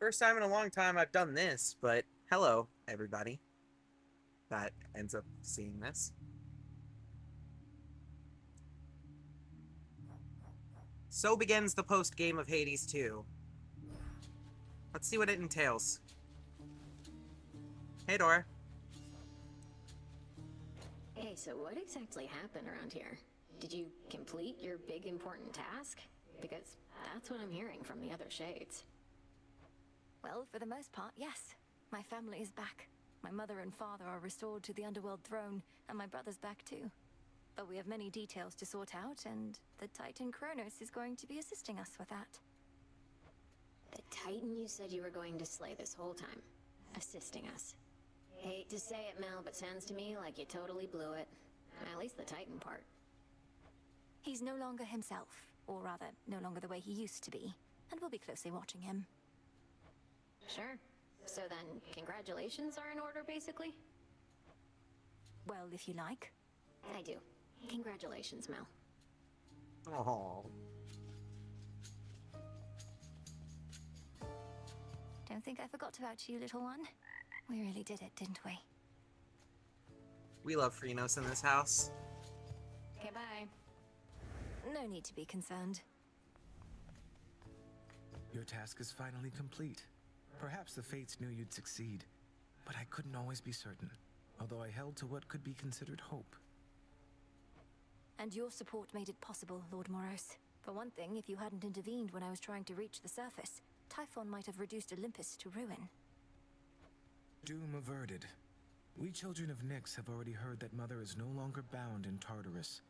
First time in a long time I've done this, but hello, everybody that ends up seeing this. So begins the post game of Hades 2. Let's see what it entails. Hey, Dora. Hey, so what exactly happened around here? Did you complete your big important task? Because that's what I'm hearing from the other shades. Well, for the most part, yes. My family is back. My mother and father are restored to the underworld throne, and my brother's back too. But we have many details to sort out, and the Titan Kronos is going to be assisting us with that. The Titan you said you were going to slay this whole time. Assisting us. Hate to say it, Mel, but sounds to me like you totally blew it. At least the Titan part. He's no longer himself, or rather, no longer the way he used to be, and we'll be closely watching him. Sure. So then, congratulations are in order, basically? Well, if you like. I do. Congratulations, Mel. Oh. Don't think I forgot about you, little one. We really did it, didn't we? We love Phrenos in this house. Okay, bye. No need to be concerned. Your task is finally complete. Perhaps the fates knew you'd succeed, but I couldn't always be certain, although I held to what could be considered hope. And your support made it possible, Lord Moros. For one thing, if you hadn't intervened when I was trying to reach the surface, Typhon might have reduced Olympus to ruin. Doom averted. We children of Nyx have already heard that Mother is no longer bound in Tartarus.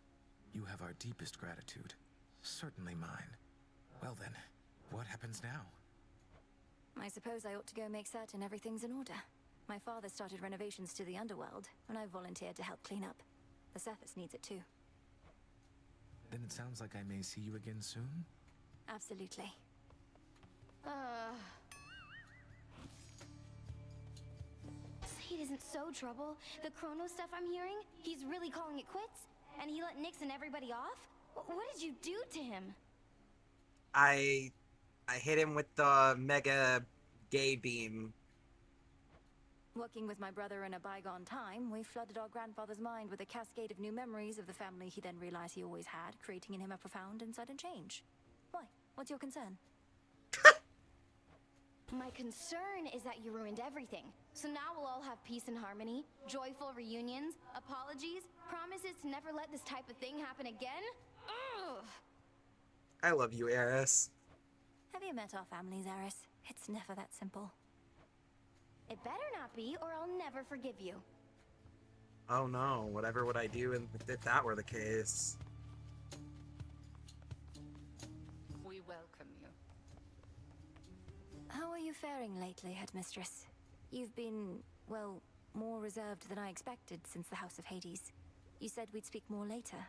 You have our deepest gratitude. Certainly mine. Well then, what happens now? I suppose I ought to go make certain everything's in order. My father started renovations to the underworld, and I volunteered to help clean up. The surface needs it too. Then it sounds like I may see you again soon? Absolutely. Slade isn't so trouble. The Chrono stuff I'm hearing, he's really calling it quits? And he let Nyx and everybody off? What did you do to him? I hit him with the mega gay beam. Working with my brother in a bygone time, we flooded our grandfather's mind with a cascade of new memories of the family he then realized he always had, creating in him a profound and sudden change. Why? What's your concern? My concern is that you ruined everything. So now we'll all have peace and harmony, joyful reunions, apologies, promises to never let this type of thing happen again? Ugh! I love you, Eris. Have you met our families, Eris? It's never that simple. It better not be, or I'll never forgive you. Oh no, whatever would I do if that were the case? We welcome you. How are you faring lately, Headmistress? You've been, well, more reserved than I expected since the House of Hades. You said we'd speak more later.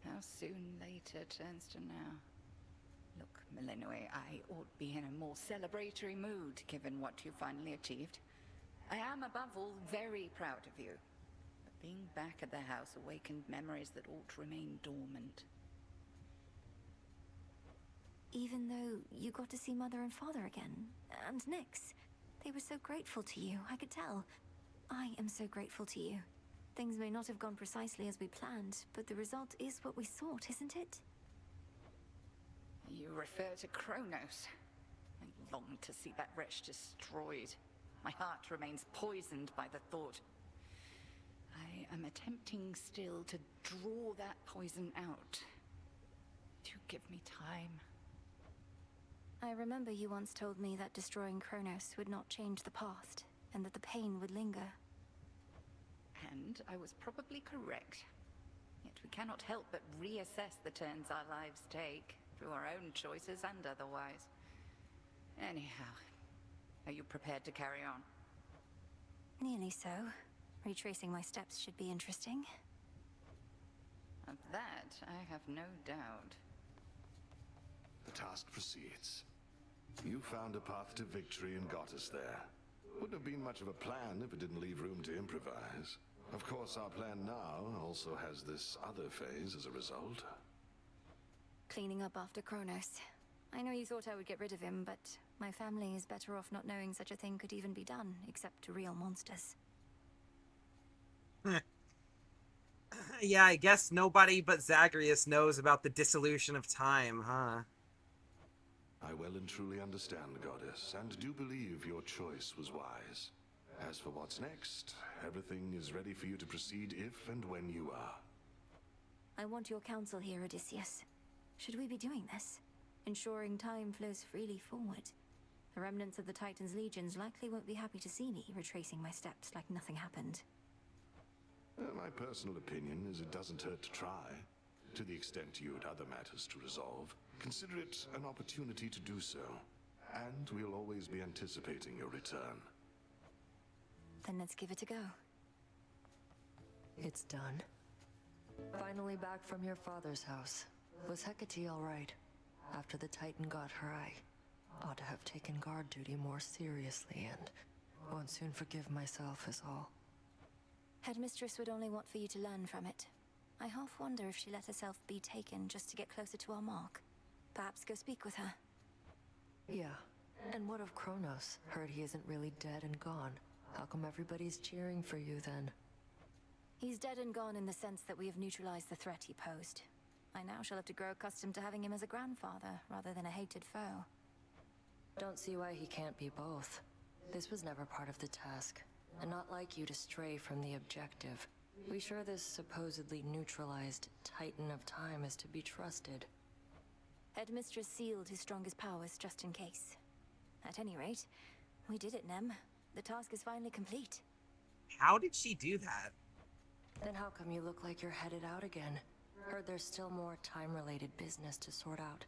How soon later turns to now. Look, Melinoi, I ought to be in a more celebratory mood, given what you finally achieved. I am, above all, very proud of you. But being back at the house awakened memories that ought to remain dormant. Even though you got to see Mother and Father again, and Nyx, they were so grateful to you, I could tell. I am so grateful to you. Things may not have gone precisely as we planned, but the result is what we sought, isn't it? You refer to Kronos. I long to see that wretch destroyed. My heart remains poisoned by the thought. I am attempting still to draw that poison out. Do give me time. I remember you once told me that destroying Kronos would not change the past, and that the pain would linger. And I was probably correct. Yet we cannot help but reassess the turns our lives take, through our own choices and otherwise. Anyhow, are you prepared to carry on? Nearly so. Retracing my steps should be interesting. Of that, I have no doubt. The task proceeds. You found a path to victory and got us there. Wouldn't have been much of a plan if it didn't leave room to improvise. Of course, our plan now also has this other phase as a result. Cleaning up after Kronos. I know you thought I would get rid of him, but my family is better off not knowing such a thing could even be done, except to real monsters. Yeah, I guess nobody but Zagreus knows about the dissolution of time, huh? I well and truly understand, Goddess, and do believe your choice was wise. As for what's next, everything is ready for you to proceed if and when you are. I want your counsel here, Odysseus. Should we be doing this? Ensuring time flows freely forward. The remnants of the Titans' legions likely won't be happy to see me retracing my steps like nothing happened. My personal opinion is it doesn't hurt to try. To the extent you had other matters to resolve, consider it an opportunity to do so. And we'll always be anticipating your return. Then let's give it a go. It's done. Finally back from your father's house. Was Hecate all right? After the Titan got her, I ought to have taken guard duty more seriously and won't soon forgive myself is all. Headmistress would only want for you to learn from it. I half wonder if she let herself be taken just to get closer to our mark. Perhaps go speak with her. Yeah. And what of Kronos? Heard he isn't really dead and gone. How come everybody's cheering for you then? He's dead and gone in the sense that we have neutralized the threat he posed. I now shall have to grow accustomed to having him as a grandfather rather than a hated foe. Don't see why he can't be both. This was never part of the task, and not like you to stray from the objective. We sure this supposedly neutralized Titan of Time is to be trusted? Headmistress sealed his strongest powers just in case. At any rate, we did it, Nem. The task is finally complete. How did she do that? Then how come you look like you're headed out again? Heard there's still more time-related business to sort out.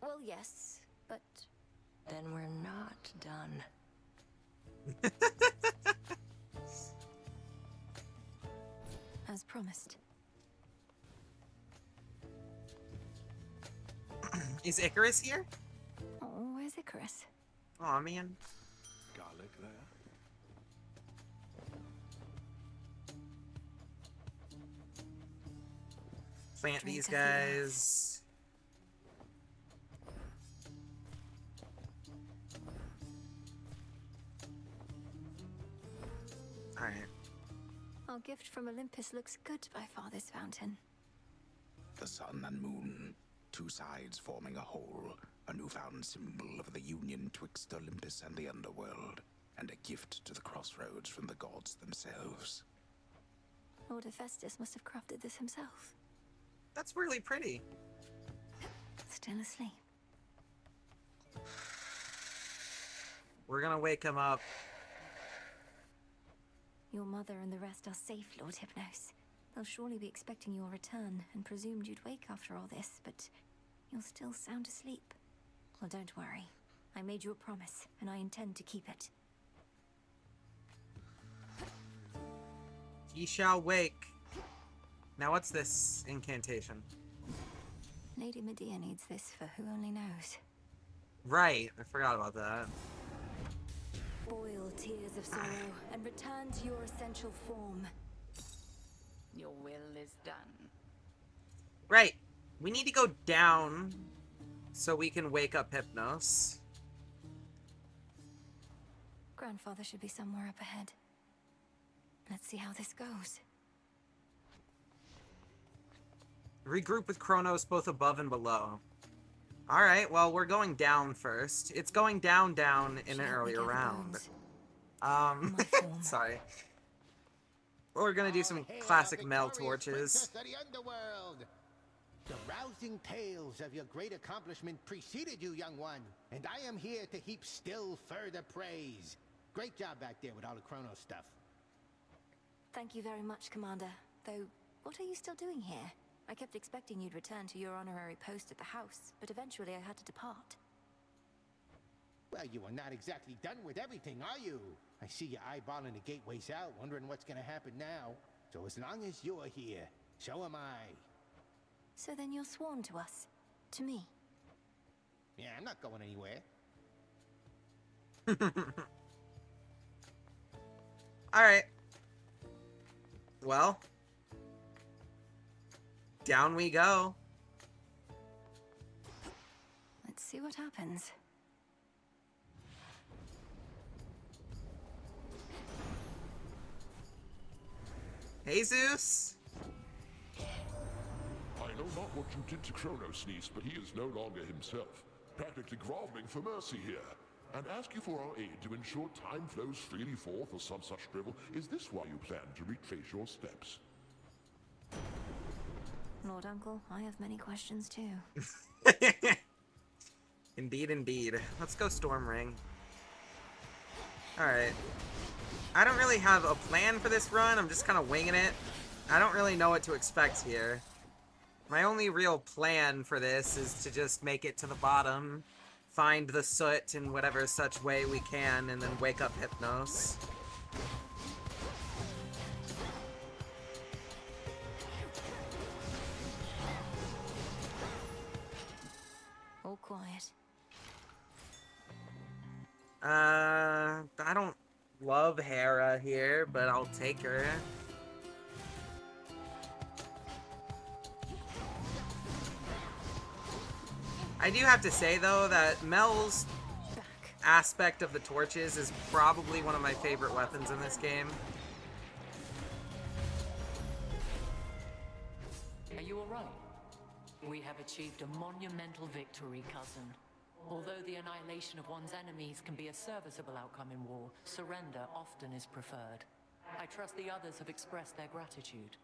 Well, yes, but... Then we're not done. As promised. Is Icarus here? Oh, where's Icarus? Aw, man. Garlic there? Plant Drink these of the earth. guys. Alright. Our gift from Olympus looks good by Father's fountain. The sun and moon, two sides forming a whole, a newfound symbol of the union twixt Olympus and the underworld, and a gift to the crossroads from the gods themselves. Lord Hephaestus must have crafted this himself. That's really pretty. Still asleep. We're gonna wake him up. Your mother and the rest are safe, Lord Hypnos. They'll surely be expecting your return and presumed you'd wake after all this, but you're still sound asleep. Well, don't worry. I made you a promise, and I intend to keep it. He shall wake. Now what's this incantation? Lady Medea needs this for who only knows. Right, I forgot about that. Boil tears of sorrow and return to your essential form. Your will is done. Right. We need to go down so we can wake up Hypnos. Grandfather should be somewhere up ahead. Let's see how this goes. Regroup with Kronos both above and below. Alright, well, we're going down first. It's going down in an earlier round. My form. Sorry. We're gonna do some classic Mel torches. Princess of the underworld. The rousing tales of your great accomplishment preceded you, young one, and I am here to heap still further praise. Great job back there with all the Chronos stuff. Thank you very much, Commander. Though, what are you still doing here? I kept expecting you'd return to your honorary post at the house, but eventually I had to depart. Well, you are not exactly done with everything, are you? I see you eyeballing the gateways out, wondering what's gonna happen now. So as long as you're here, so am I. So then you're sworn to us. To me. Yeah, I'm not going anywhere. Alright. Well. Down we go. see what happens. Hey, Zeus. I know not what you did to Kronos, niece, but he is no longer himself. Practically groveling for mercy here. And ask you for our aid to ensure time flows freely forth or some such drivel. Is this why you plan to retrace your steps? Lord Uncle, I have many questions too. Indeed, indeed. Let's go Stormring. Alright. I don't really have a plan for this run. I'm just kind of winging it. I don't really know what to expect here. My only real plan for this is to just make it to the bottom, find the soot in whatever such way we can, and then wake up Hypnos. All quiet. I don't love Hera here, but I'll take her. I do have to say, though, that Mel's aspect of the torches is probably one of my favorite weapons in this game. Are you alright? We have achieved a monumental victory, cousin. Although the annihilation of one's enemies can be a serviceable outcome in war, surrender often is preferred. I trust the others have expressed their gratitude.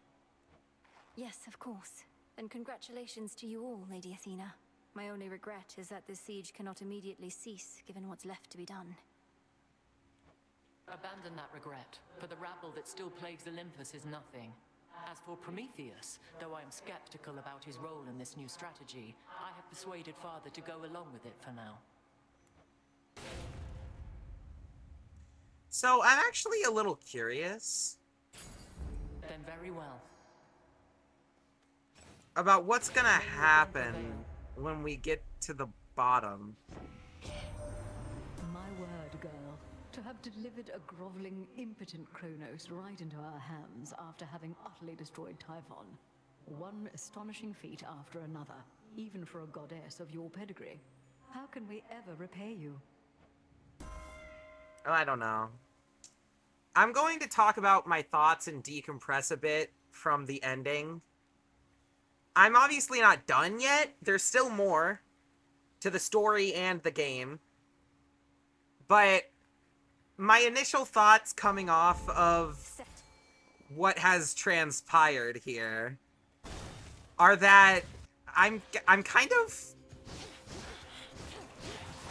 Yes, of course. And congratulations to you all, Lady Athena. My only regret is that this siege cannot immediately cease, given what's left to be done. Abandon that regret, for the rabble that still plagues Olympus is nothing. As for Prometheus, though I am skeptical about his role in this new strategy, I have persuaded Father to go along with it for now. So, I'm actually a little curious Then very well. about what's gonna happen when we get to the bottom. My word, girl. To have delivered a groveling, impotent Kronos right into our hands after having utterly destroyed Typhon. One astonishing feat after another, even for a goddess of your pedigree. How can we ever repay you? Oh, I don't know. I'm going to talk about my thoughts and decompress a bit from the ending. I'm obviously not done yet. There's still more to the story and the game. But my initial thoughts coming off of what has transpired here are that I'm kind of...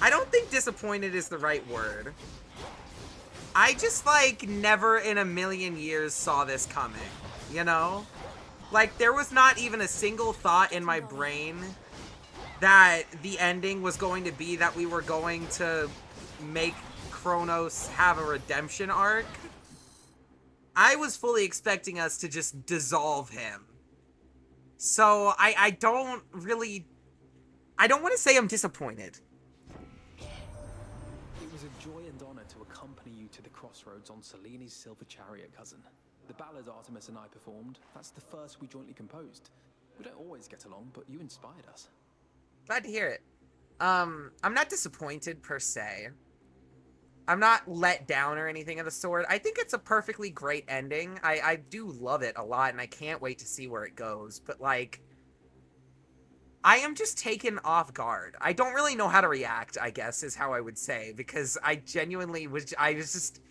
I don't think disappointed is the right word. I just, like, never in a million years saw this coming, you know? Like, there was not even a single thought in my brain that the ending was going to be that we were going to make Kronos have a redemption arc. I was fully expecting us to just dissolve him. So, I don't really... I don't want to say I'm disappointed. It was a joy and honor to accompany you to the crossroads on Seleni's Silver Chariot, cousin. The ballad Artemis and I performed, that's the first we jointly composed. We don't always get along, but you inspired us. Glad to hear it. I'm not disappointed per se. I'm not let down or anything of the sort. I think it's a perfectly great ending. I do love it a lot, and I can't wait to see where it goes. But, like, I am just taken off guard. I don't really know how to react, I guess, is how I would say. Because I genuinely was... I was just...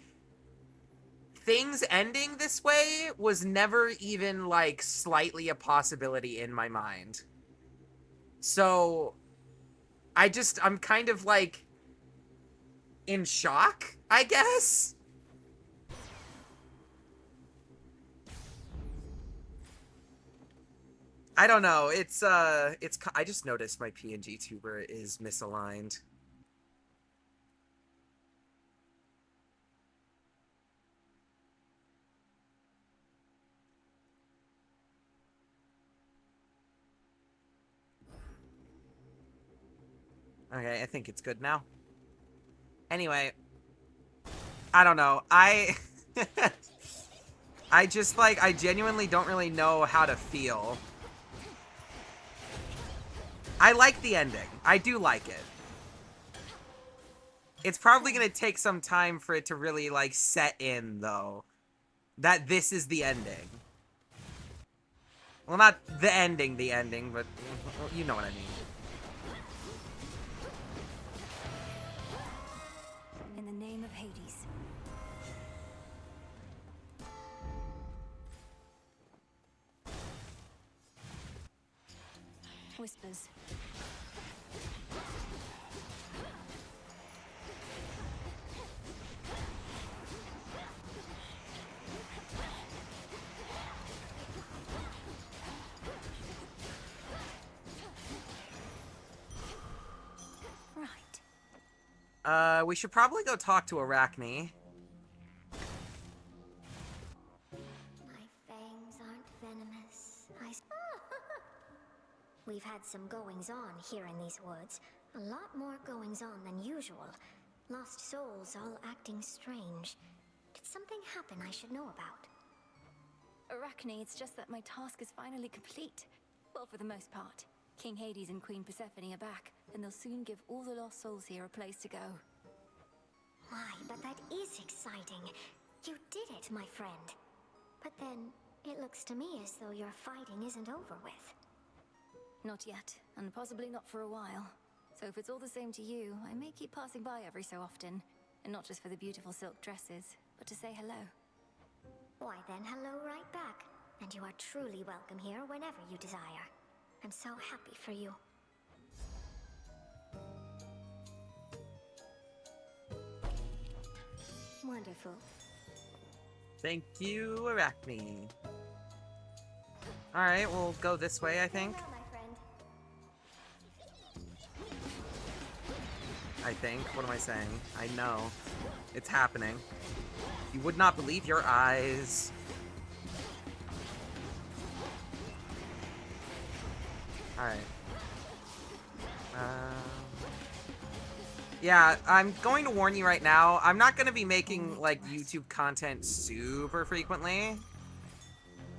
Things ending this way was never even, like, slightly a possibility in my mind. So, I'm kind of, like... in shock, I guess? I don't know, I just noticed my PNG tuber is misaligned. Okay, I think it's good now. Anyway, I don't know. I just, like, I genuinely don't really know how to feel. I like the ending. I do like it. It's probably gonna take some time for it to really, like, set in, though. That this is the ending. Well, not the ending, but you know what I mean. In the name of Hades. Whispers. We should probably go talk to Arachne. My fangs aren't venomous. We've had some goings-on here in these woods. A lot more goings-on than usual. Lost souls all acting strange. Did something happen I should know about? Arachne, it's just that my task is finally complete. Well, for the most part. King Hades and Queen Persephone are back, and they'll soon give all the lost souls here a place to go. Why, but that is exciting. You did it, my friend. But then, it looks to me as though your fighting isn't over with. Not yet, and possibly not for a while. So if it's all the same to you, I may keep passing by every so often. And not just for the beautiful silk dresses, but to say hello. Why then, hello right back. And you are truly welcome here whenever you desire. I'm so happy for you. Wonderful. Thank you, Arachne. Alright, we'll go this way, I think. What am I saying? I know. It's happening. You would not believe your eyes. Alright. Yeah, I'm going to warn you right now. I'm not going to be making, like, YouTube content super frequently.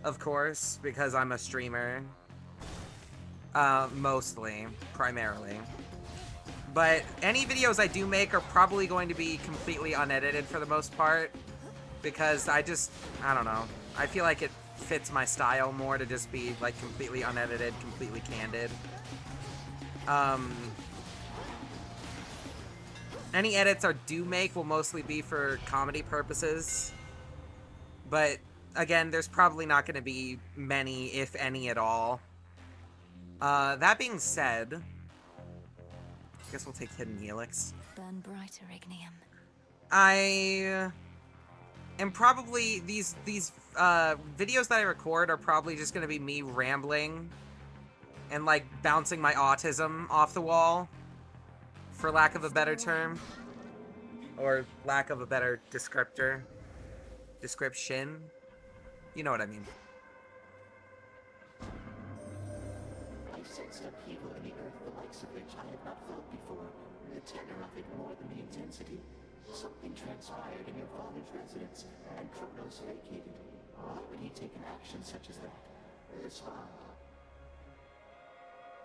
Of course, because I'm a streamer. Mostly. Primarily. But any videos I do make are probably going to be completely unedited for the most part. Because I don't know. I feel like it fits my style more to just be, like, completely unedited, completely candid. Any edits I do make will mostly be for comedy purposes. But, again, there's probably not going to be many, if any at all. That being said, I guess we'll take Hidden Helix. Burn brighter, Ignium. I am probably, these videos that I record are probably just going to be me rambling and, like, bouncing my autism off the wall, for lack of a better term. Or lack of a better description. You know what I mean. I sensed upheaval in the earth the likes of which I had not felt before. The tenor of it more than the intensity. Something transpired in your father's residence, and Kronos vacated. Why would he take an action such as that? Respond.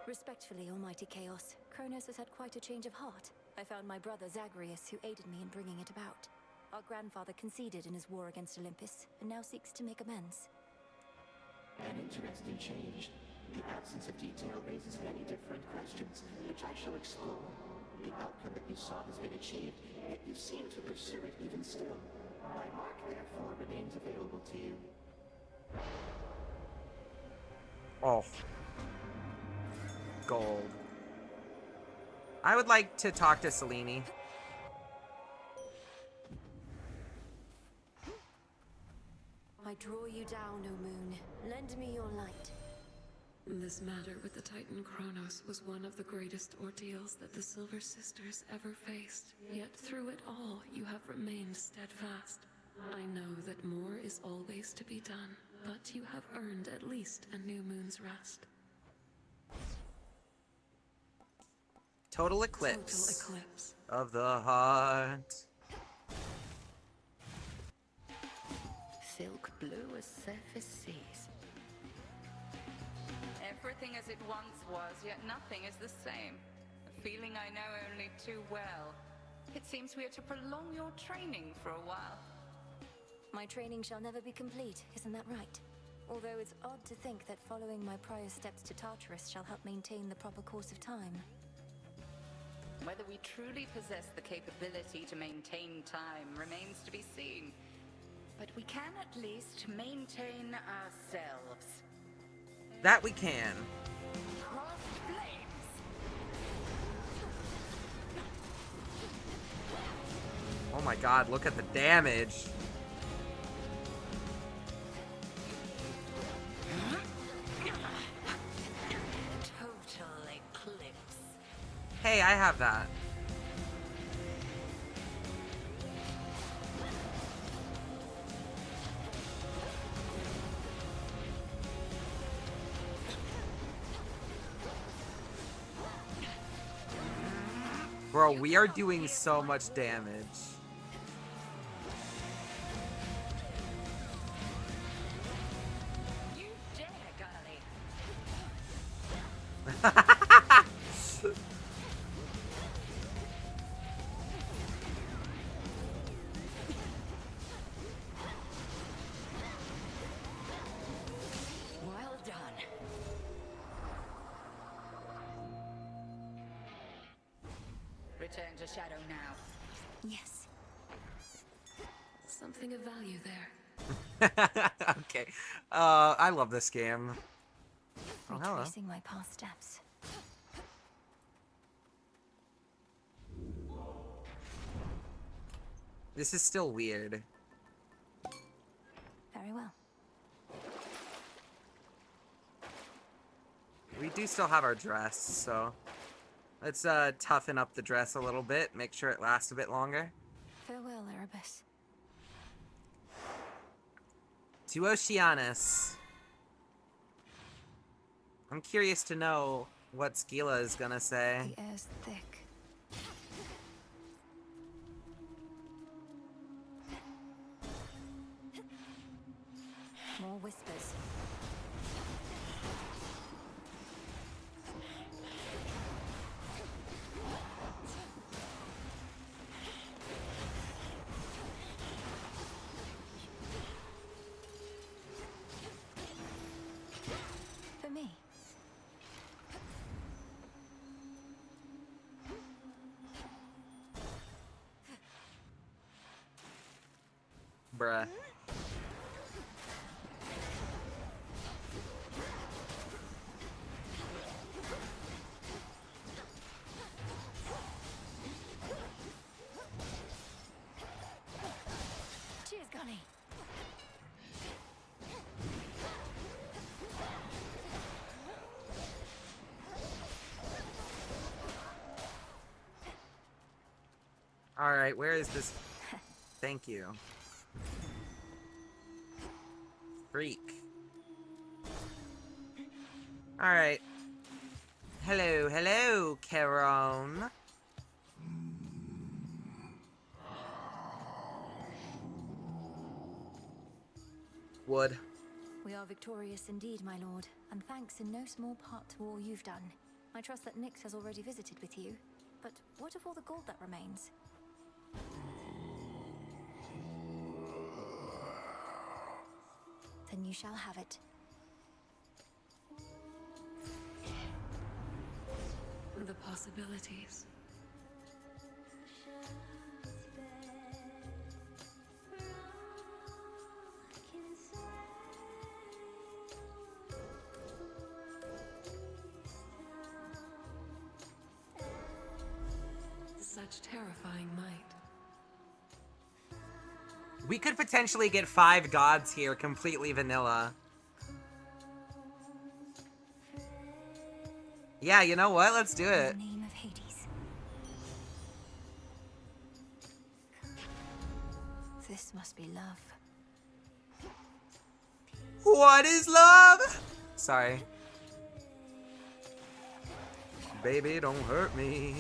Respectfully, Almighty Chaos, Kronos has had quite a change of heart. I found my brother Zagreus, who aided me in bringing it about. Our grandfather conceded in his war against Olympus, and now seeks to make amends. An interesting change. The absence of detail raises many different questions, which I shall explore. The outcome that you sought has been achieved, yet you seem to pursue it even still. My mark, therefore, remains available to you. Oh. Gold. I would like to talk to Selene. I draw you down, O moon. Lend me your light. This matter with the Titan Kronos was one of the greatest ordeals that the Silver Sisters ever faced. Yet through it all, you have remained steadfast. I know that more is always to be done, but you have earned at least a new moon's rest. Total eclipse. Total eclipse. Of the heart. Silk blue as surface seas. Everything as it once was, yet nothing is the same. A feeling I know only too well. It seems we are to prolong your training for a while. My training shall never be complete, isn't that right? Although it's odd to think that following my prior steps to Tartarus shall help maintain the proper course of time. Whether we truly possess the capability to maintain time remains to be seen. But we can at least maintain ourselves. That we can. Crossed flames! Oh my god, look at the damage. Total eclipse. Hey, I have that. Bro, we are doing so much damage. You dare, girlie. Well done. Return to Shadow now. Yes. Something of value there. Okay. I love this game. Oh, hello. Retracing my past steps. This is still weird. Very well. We do still have our dress, so let's toughen up the dress a little bit, make sure it lasts a bit longer. Farewell, Erebus. To Oceanus. I'm curious to know what Skila is gonna say. The air's thick. More whispers. For me. Bruh. Cheers, Gunny. Alright, where is this? Thank you. Freak. Alright. Hello, hello, Charon. Wood. We are victorious indeed, my lord, and thanks in no small part to all you've done. I trust that Nyx has already visited with you, but what of all the gold that remains? Then you shall have it. The possibilities. Such terrifying might. We could potentially get 5 gods here completely vanilla. Yeah, you know what? Let's do it. In the name of Hades. This must be love. What is love? Sorry. Baby, don't hurt me.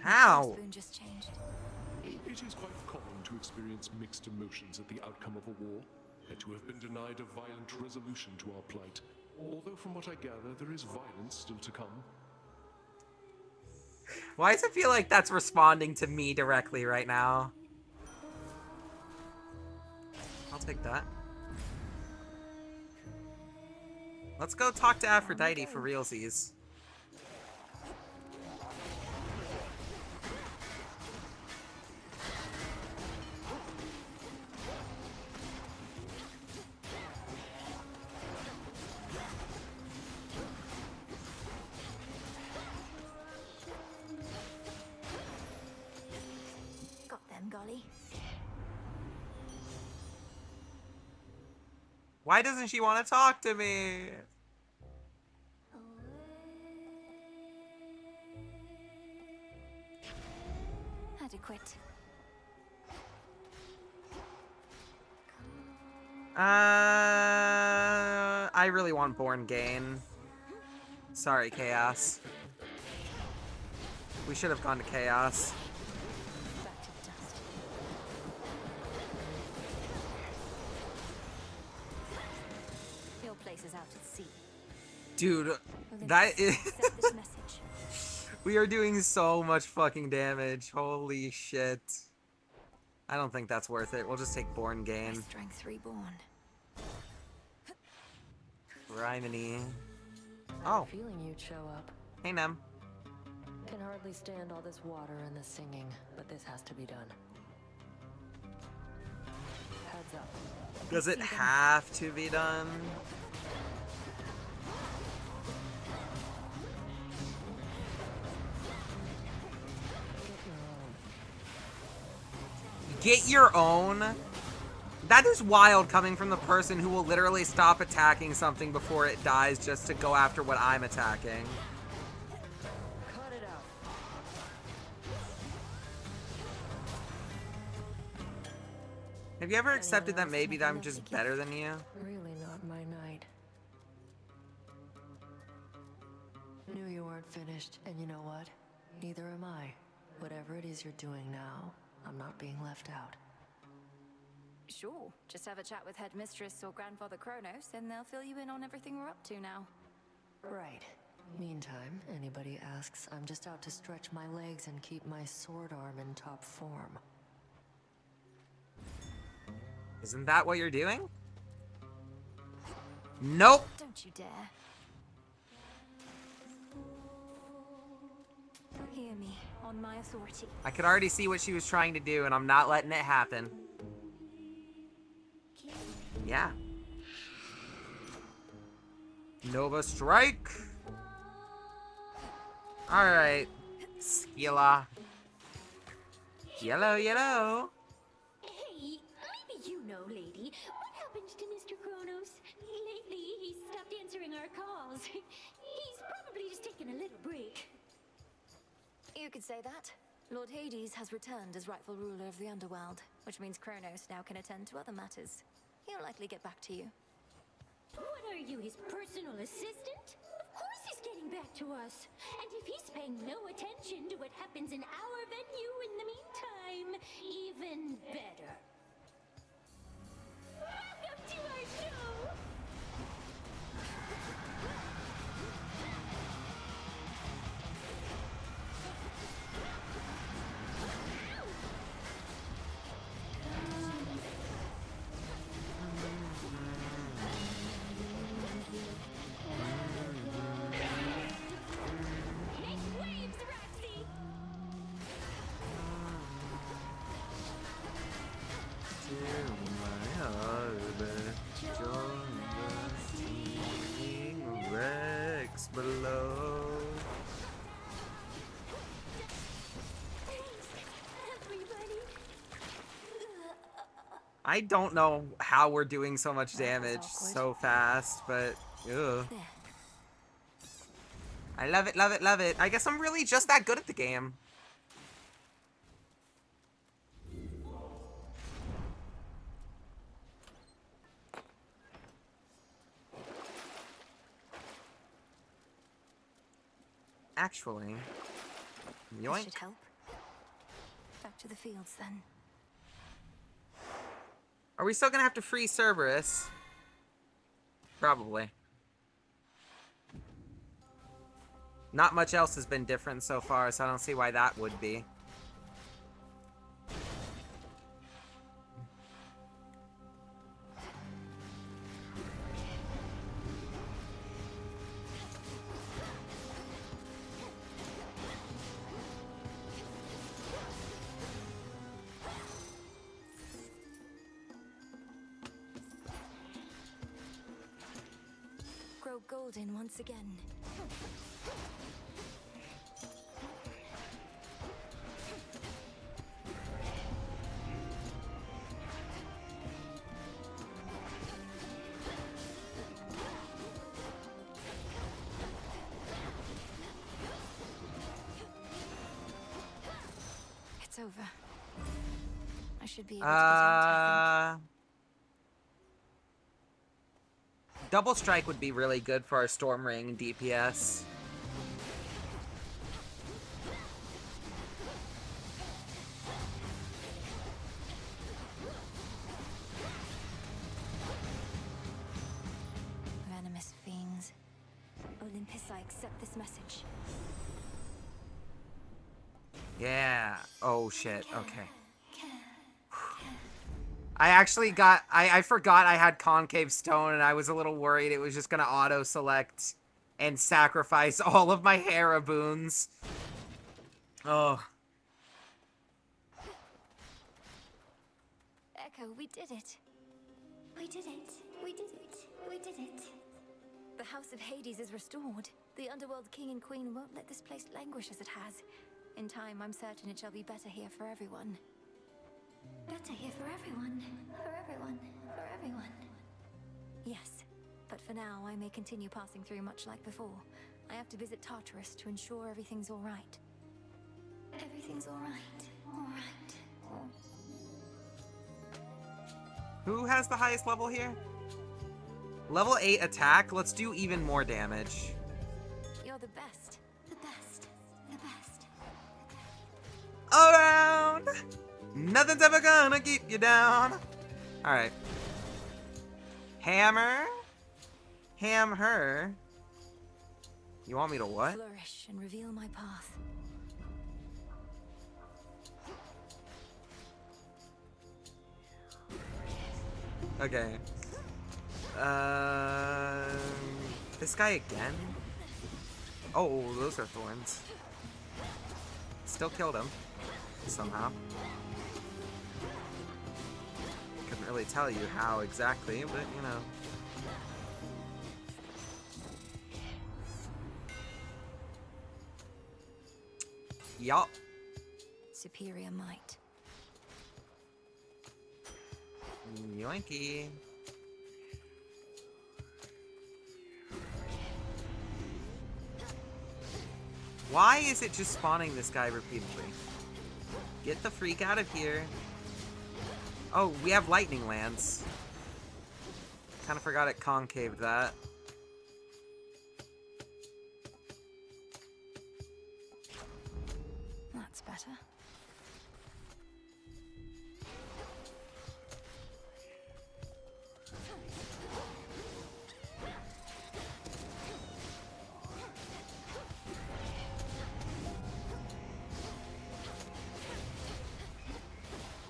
How? Spoon just changed. It is quite common to experience mixed emotions at the outcome of a war, and to have been denied a violent resolution to our plight. Although from what I gather, there is violence still to come. Why does it feel like that's responding to me directly right now? I'll take that. Let's go talk to Aphrodite for realsies. Got them, golly. Why doesn't she want to talk to me? Adequate. I really want Born Gain. Sorry, Chaos. We should have gone to Chaos. Back to the dust. Your place is out at sea. Dude, that is... Accept this message. We are doing so much fucking damage. Holy shit. I don't think that's worth it. We'll just take Born Gain. Strength reborn. Criminy. Oh. Feeling you'd show up. Hey, Nem. Can hardly stand all this water and the singing, but this has to be done. Heads up. Does it have to be done? Get your own? That is wild coming from the person who will literally stop attacking something before it dies just to go after what I'm attacking. Cut it out. Have you ever accepted that maybe I'm just better than you? Really not my night. Knew you weren't finished, and you know what? Neither am I. Whatever it is you're doing now, I'm not being left out. Sure, just have a chat with Headmistress or Grandfather Kronos, and they'll fill you in on everything we're up to now. Right. Meantime, anybody asks, I'm just out to stretch my legs and keep my sword arm in top form. Isn't that what you're doing? Nope. Don't you dare. Hear me, on my authority. I could already see what she was trying to do, and I'm not letting it happen. Yeah. Nova Strike. Alright. Skilla. Yellow, yellow. Hey, maybe you know, lady. What happened to Mr. Kronos? Lately, he's stopped answering our calls. He's probably just taking a little break. You could say that. Lord Hades has returned as rightful ruler of the underworld, which means Kronos now can attend to other matters. He'll likely get back to you. What are you, his personal assistant? Of course he's getting back to us. And if he's paying no attention to what happens in our venue in the meantime, even better. Welcome to our show! Below. I don't know how we're doing so much damage so fast, but ugh. I love it, love it, love it. I guess I'm really just that good at the game. Actually, This should help. back to the fields then. Are we still gonna have to free Cerberus? Probably. Not much else has been different so far, so I don't see why that would be. Grow golden once again. It's over. I should be able to get out, I think. Double strike would be really good for our Storm Ring DPS. Venomous fiends. Olympus, I accept this message. Yeah. Oh shit. Okay. I actually got... I forgot I had Concave Stone, and I was a little worried it was just gonna auto-select and sacrifice all of my Hera boons. Oh. Echo, we did it. We did it. We did it. We did it. The House of Hades is restored. The Underworld King and Queen won't let this place languish as it has. In time, I'm certain it shall be better here for everyone. Better here for everyone. For everyone. For everyone. Yes, but for now, I may continue passing through much like before. I have to visit Tartarus to ensure everything's all right. Everything's all right. All right. Who has the highest level here? Level 8 attack. Let's do even more damage. You're the best. The best. The best. Around! Nothing's ever gonna keep you down. Alright. Hammer. Ham her. You want me to what? Flourish and reveal my path. Okay. This guy again? Oh, those are thorns. Still killed him. Somehow. Couldn't really tell you how exactly, but you know. Yup. Superior might. Yoinky. Why is it just spawning this guy repeatedly? Get the freak out of here. Oh, we have lightning lance. Kind of forgot it concaved that. That's better.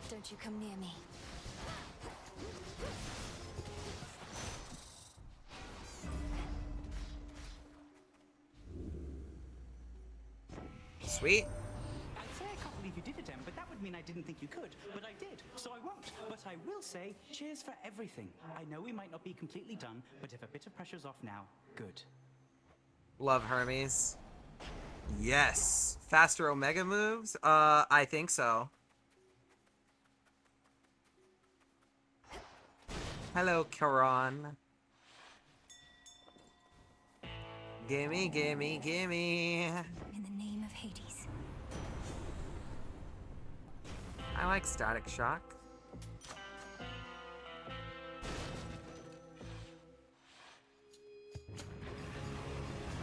Don't you come near me. Sweet. I'd say I can't believe you did it, Em, but that would mean I didn't think you could. But I did, so I won't. But I will say, cheers for everything. I know we might not be completely done, but if a bit of pressure's off now, good. Love Hermes. Yes. Faster Omega moves? I think so. Hello, Karan. Gimme, gimme, gimme. In the name of Hades. I like Static Shock.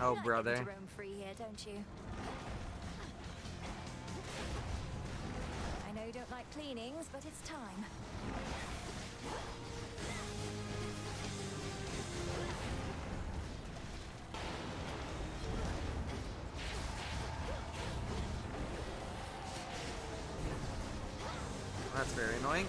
Oh, brother. You like to roam free here, don't you? I know meanings, but it's time. That's very annoying.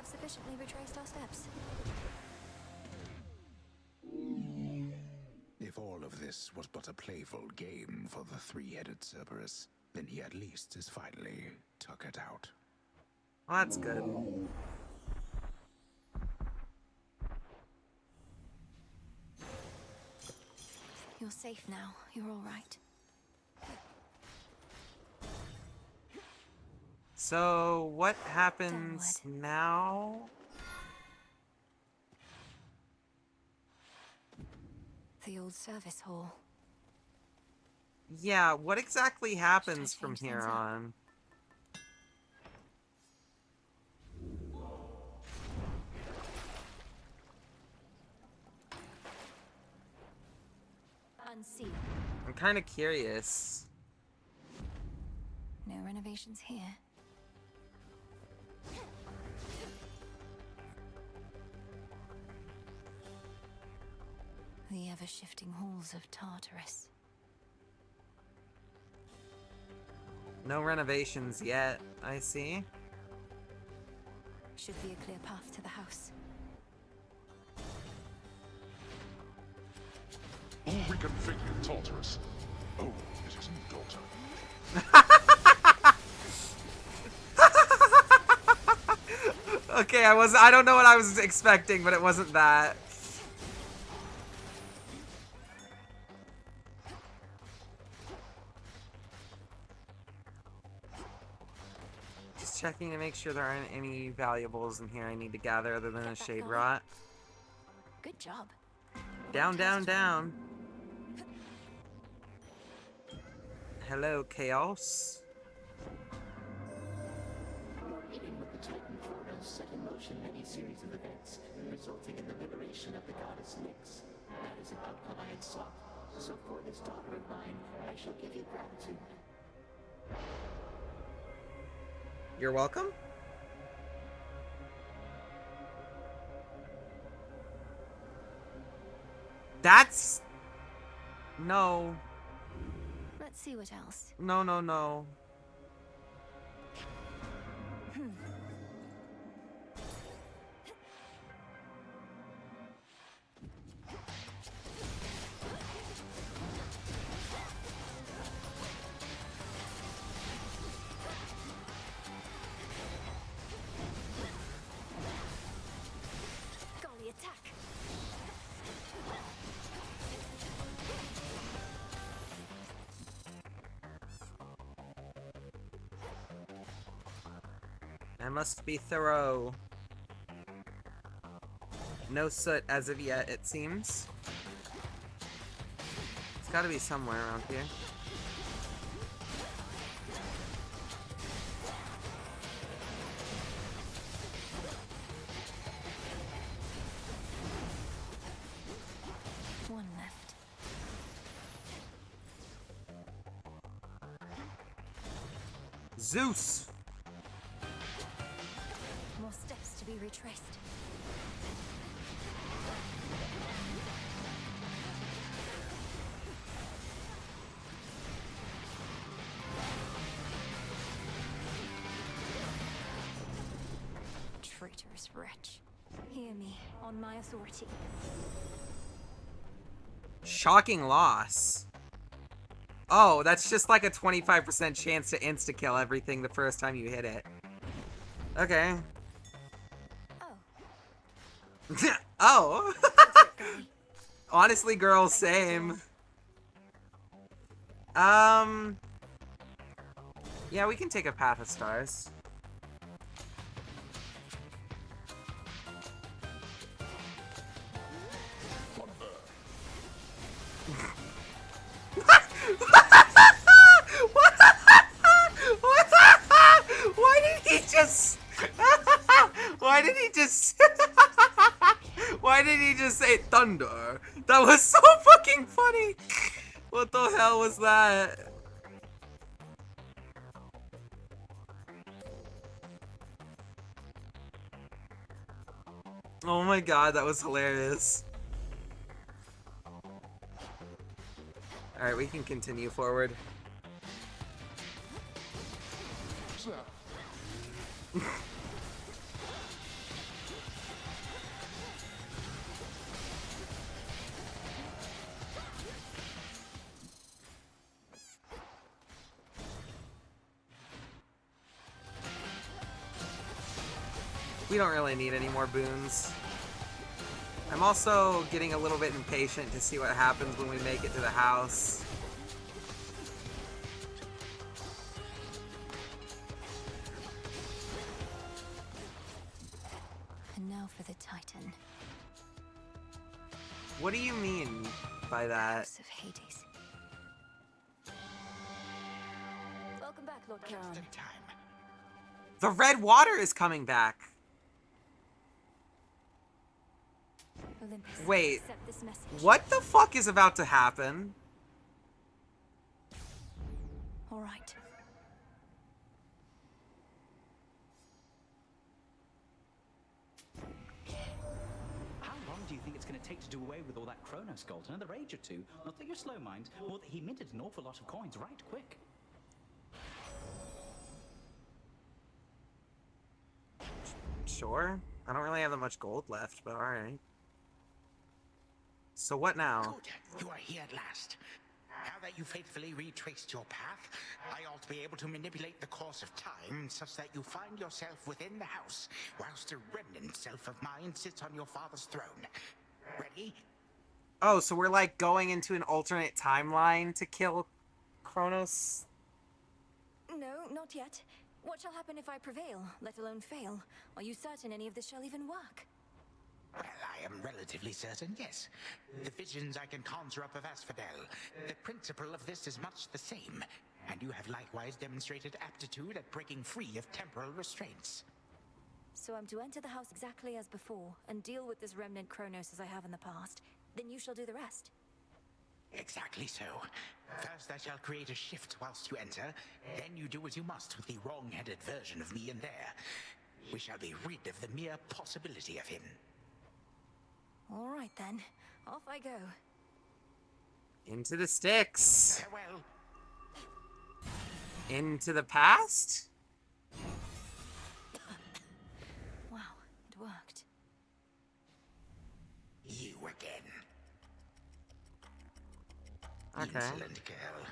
Sufficiently retraced our steps. If all of this was but a playful game for the three-headed Cerberus, then he at least is finally tuckered out. Well, that's good. You're safe now. You're all right. So, what happens now? The old service hall. Yeah, what exactly happens from here on? Unseal. I'm kind of curious. No renovations here. The ever-shifting halls of Tartarus. No renovations yet, I see. Should be a clear path to the house. All reconfigured Tartarus. Oh, it is you, daughter. Okay, I don't know what I was expecting, but it wasn't that. Just checking to make sure there aren't any valuables in here I need to gather other than a shade rot. Good job. Down, down, down. Hello, Chaos. Your meeting with the Titan Chronos set in motion many series of events, resulting in the liberation of the goddess Nyx. That is an outcome I had sought, so for this daughter of mine, I shall give you gratitude. You're welcome? That's... No. Let's see what else. No, no, no. Golly, attack! I must be thorough. No soot as of yet, it seems. It's gotta be somewhere around here. One left. Zeus! More steps to be retraced. Traitorous wretch. Hear me, on my authority. Shocking loss. Oh, that's just like a 25% chance to insta-kill everything the first time you hit it. Okay. Oh. Honestly, girls, same. Yeah, we can take a Path of Stars. thunder. That was so fucking funny. What the hell was that? Oh my god, that was hilarious. Alright, we can continue forward. We don't really need any more boons. I'm also getting a little bit impatient to see what happens when we make it to the house. And now for the Titan. What do you mean by that? House of Hades. Welcome back, Lord Charon. The red water is coming back. Olympus, Wait, accept this message. what the fuck is about to happen? All right. How long do you think it's going to take to do away with all that Kronos gold? Another age or two? Not that you're slow, mind, or that he minted an awful lot of coins right quick. Sure. I don't really have that much gold left, but alright. So what now? Good. You are here at last. Now that you faithfully retraced your path, I ought to be able to manipulate the course of time such that you find yourself within the house, whilst a remnant self of mine sits on your father's throne. Ready? Oh, so we're like going into an alternate timeline to kill Kronos? No, not yet. What shall happen if I prevail, let alone fail? Are you certain any of this shall even work? Well, I am relatively certain, yes. The visions I can conjure up of Asphodel. The principle of this is much the same, and you have likewise demonstrated aptitude at breaking free of temporal restraints. So I'm to enter the house exactly as before, and deal with this remnant Kronos as I have in the past. Then you shall do the rest. Exactly so. First I shall create a shift whilst you enter, then you do as you must with the wrong-headed version of me in there. We shall be rid of the mere possibility of him. All right then, off I go. Into the sticks. Farewell. Into the past? Wow, it worked. You again. Okay. Insolent girl.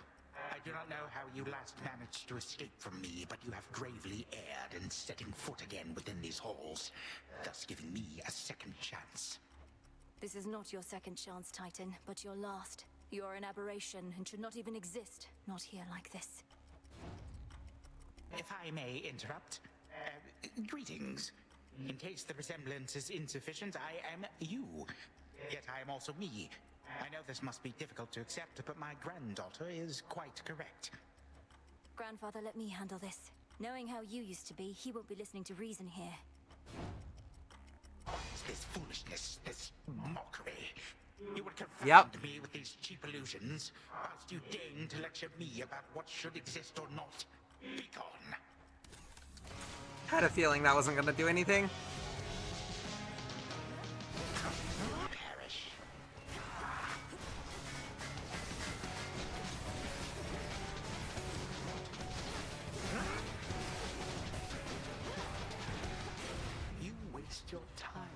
I do not know how you last managed to escape from me, but you have gravely erred in setting foot again within these halls, thus giving me a second chance. This is not your second chance, Titan, but your last. You are an aberration and should not even exist, not here like this. If I may interrupt, greetings. In case the resemblance is insufficient, I am you. Yet I am also me. I know this must be difficult to accept, but my granddaughter is quite correct. Grandfather, let me handle this. Knowing how you used to be, he won't be listening to reason here. What is this foolishness, this mockery? You would confound Yep. me with these cheap illusions, whilst you deign to lecture me about what should exist or not. Begone. Had a feeling that wasn't gonna do anything. Perish. You waste your time.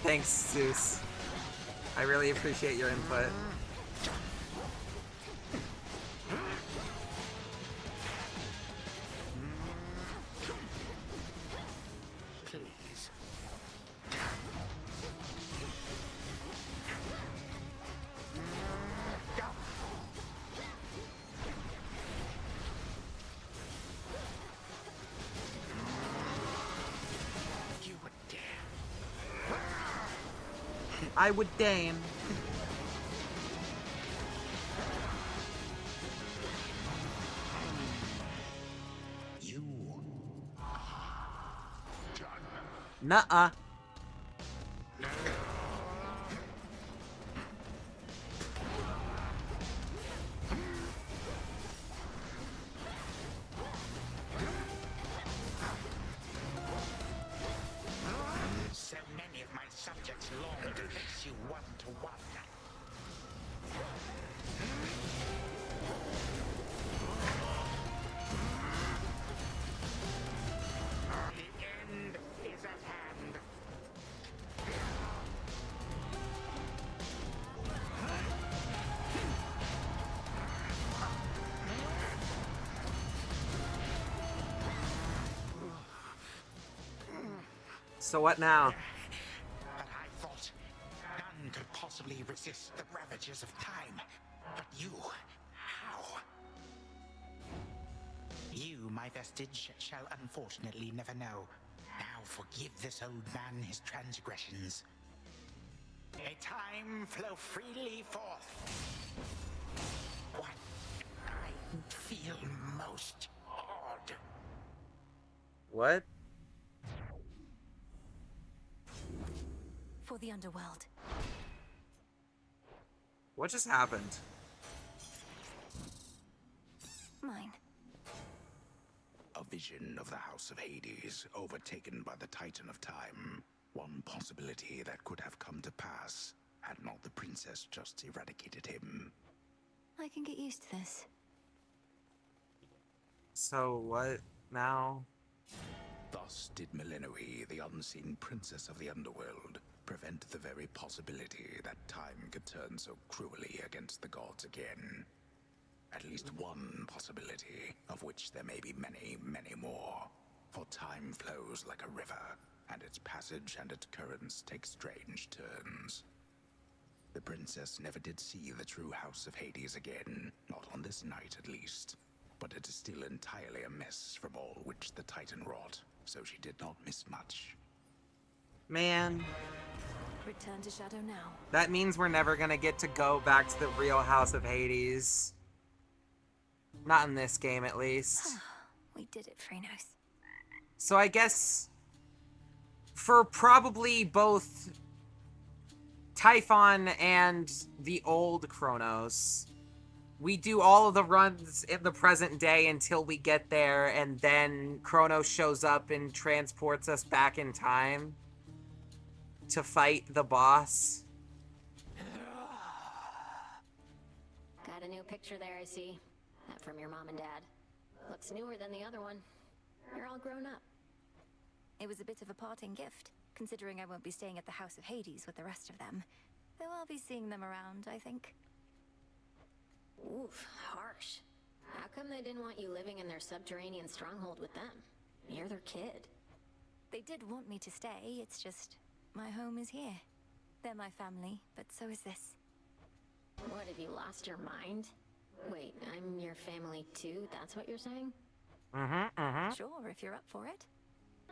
Thanks, Zeus. I really appreciate your input. Please. You would dare. I would deign. You. Nuh-uh. So what now? But I thought none could possibly resist the ravages of time. But you, how? You, my vestige, shall unfortunately never know. Now forgive this old man his transgressions. May time flow freely forth. What I feel most odd. What? For the underworld. What just happened? Mine. A vision of the House of Hades, overtaken by the Titan of Time. One possibility that could have come to pass, had not the princess just eradicated him. I can get used to this. So what now? Thus did Melinoe, the unseen princess of the underworld, prevent the very possibility that time could turn so cruelly against the gods again. At least one possibility, of which there may be many, many more. For time flows like a river, and its passage and its currents take strange turns. The princess never did see the true House of Hades again, not on this night at least. But it is still entirely a mess from all which the Titan wrought, so she did not miss much. Man, Return to Shadow now. that means we're never gonna get to go back to the real House of Hades. Not in this game, at least. We did it, Phrenos. So I guess for probably both Typhon and the old Chronos, we do all of the runs in the present day until we get there, and then Chronos shows up and transports us back in time to fight the boss. Got a new picture there, I see. That from your mom and dad. Looks newer than the other one. You're all grown up. It was a bit of a parting gift, considering I won't be staying at the House of Hades with the rest of them. Though I'll be seeing them around, I think. Oof, harsh. How come they didn't want you living in their subterranean stronghold with them? You're their kid. They did want me to stay, it's just my home is here. They're my family, but so is this. What, have you lost your mind? Wait, I'm your family too? That's what you're saying? Sure, if you're up for it.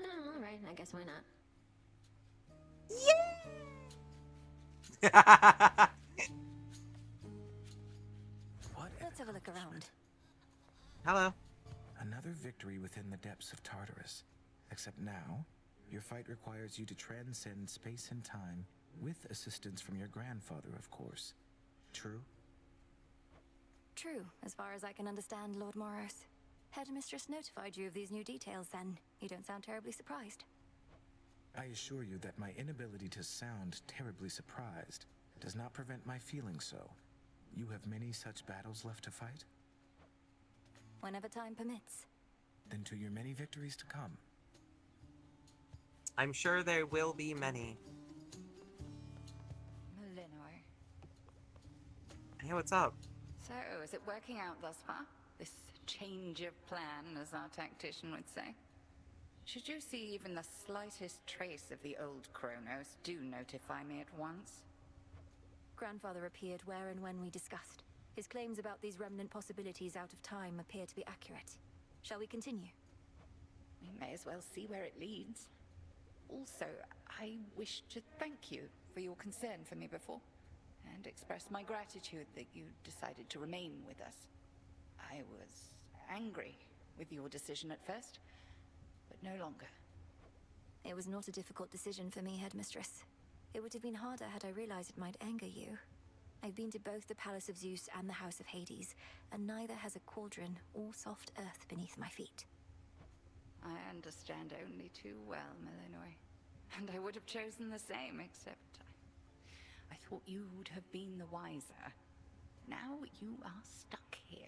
Oh, alright, I guess why not? Let's have a look around. Hello. Another victory within the depths of Tartarus. Except now, your fight requires you to transcend space and time, with assistance from your grandfather, of course. True? True, as far as I can understand, Lord Moros. Headmistress notified you of these new details, then. You don't sound terribly surprised. I assure you that my inability to sound terribly surprised does not prevent my feeling so. You have many such battles left to fight? Whenever time permits. Then to your many victories to come. I'm sure there will be many. Melinoe. Hey, what's up? So, is it working out thus far? This change of plan, as our tactician would say? Should you see even the slightest trace of the old Chronos, do notify me at once. Grandfather appeared where and when we discussed. His claims about these remnant possibilities out of time appear to be accurate. Shall we continue? We may as well see where it leads. Also, I wish to thank you for your concern for me before, and express my gratitude that you decided to remain with us. I was angry with your decision at first, but no longer. It was not a difficult decision for me, Headmistress. It would have been harder had I realized it might anger you. I've been to both the Palace of Zeus and the House of Hades, and neither has a cauldron or soft earth beneath my feet. I understand only too well, Melinoe. And I would have chosen the same, except I thought you would have been the wiser. Now you are stuck here.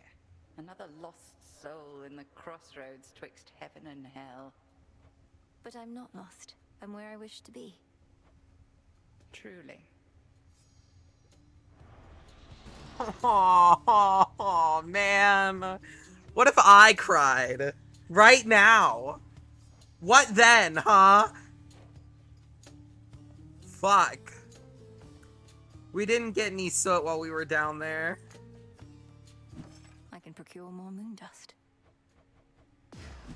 Another lost soul in the crossroads twixt heaven and hell. But I'm not lost. I'm where I wish to be. Truly. Oh, man. What if I cried? Right now? What then, huh? Fuck. We didn't get any soot while we were down there. I can procure more moon dust.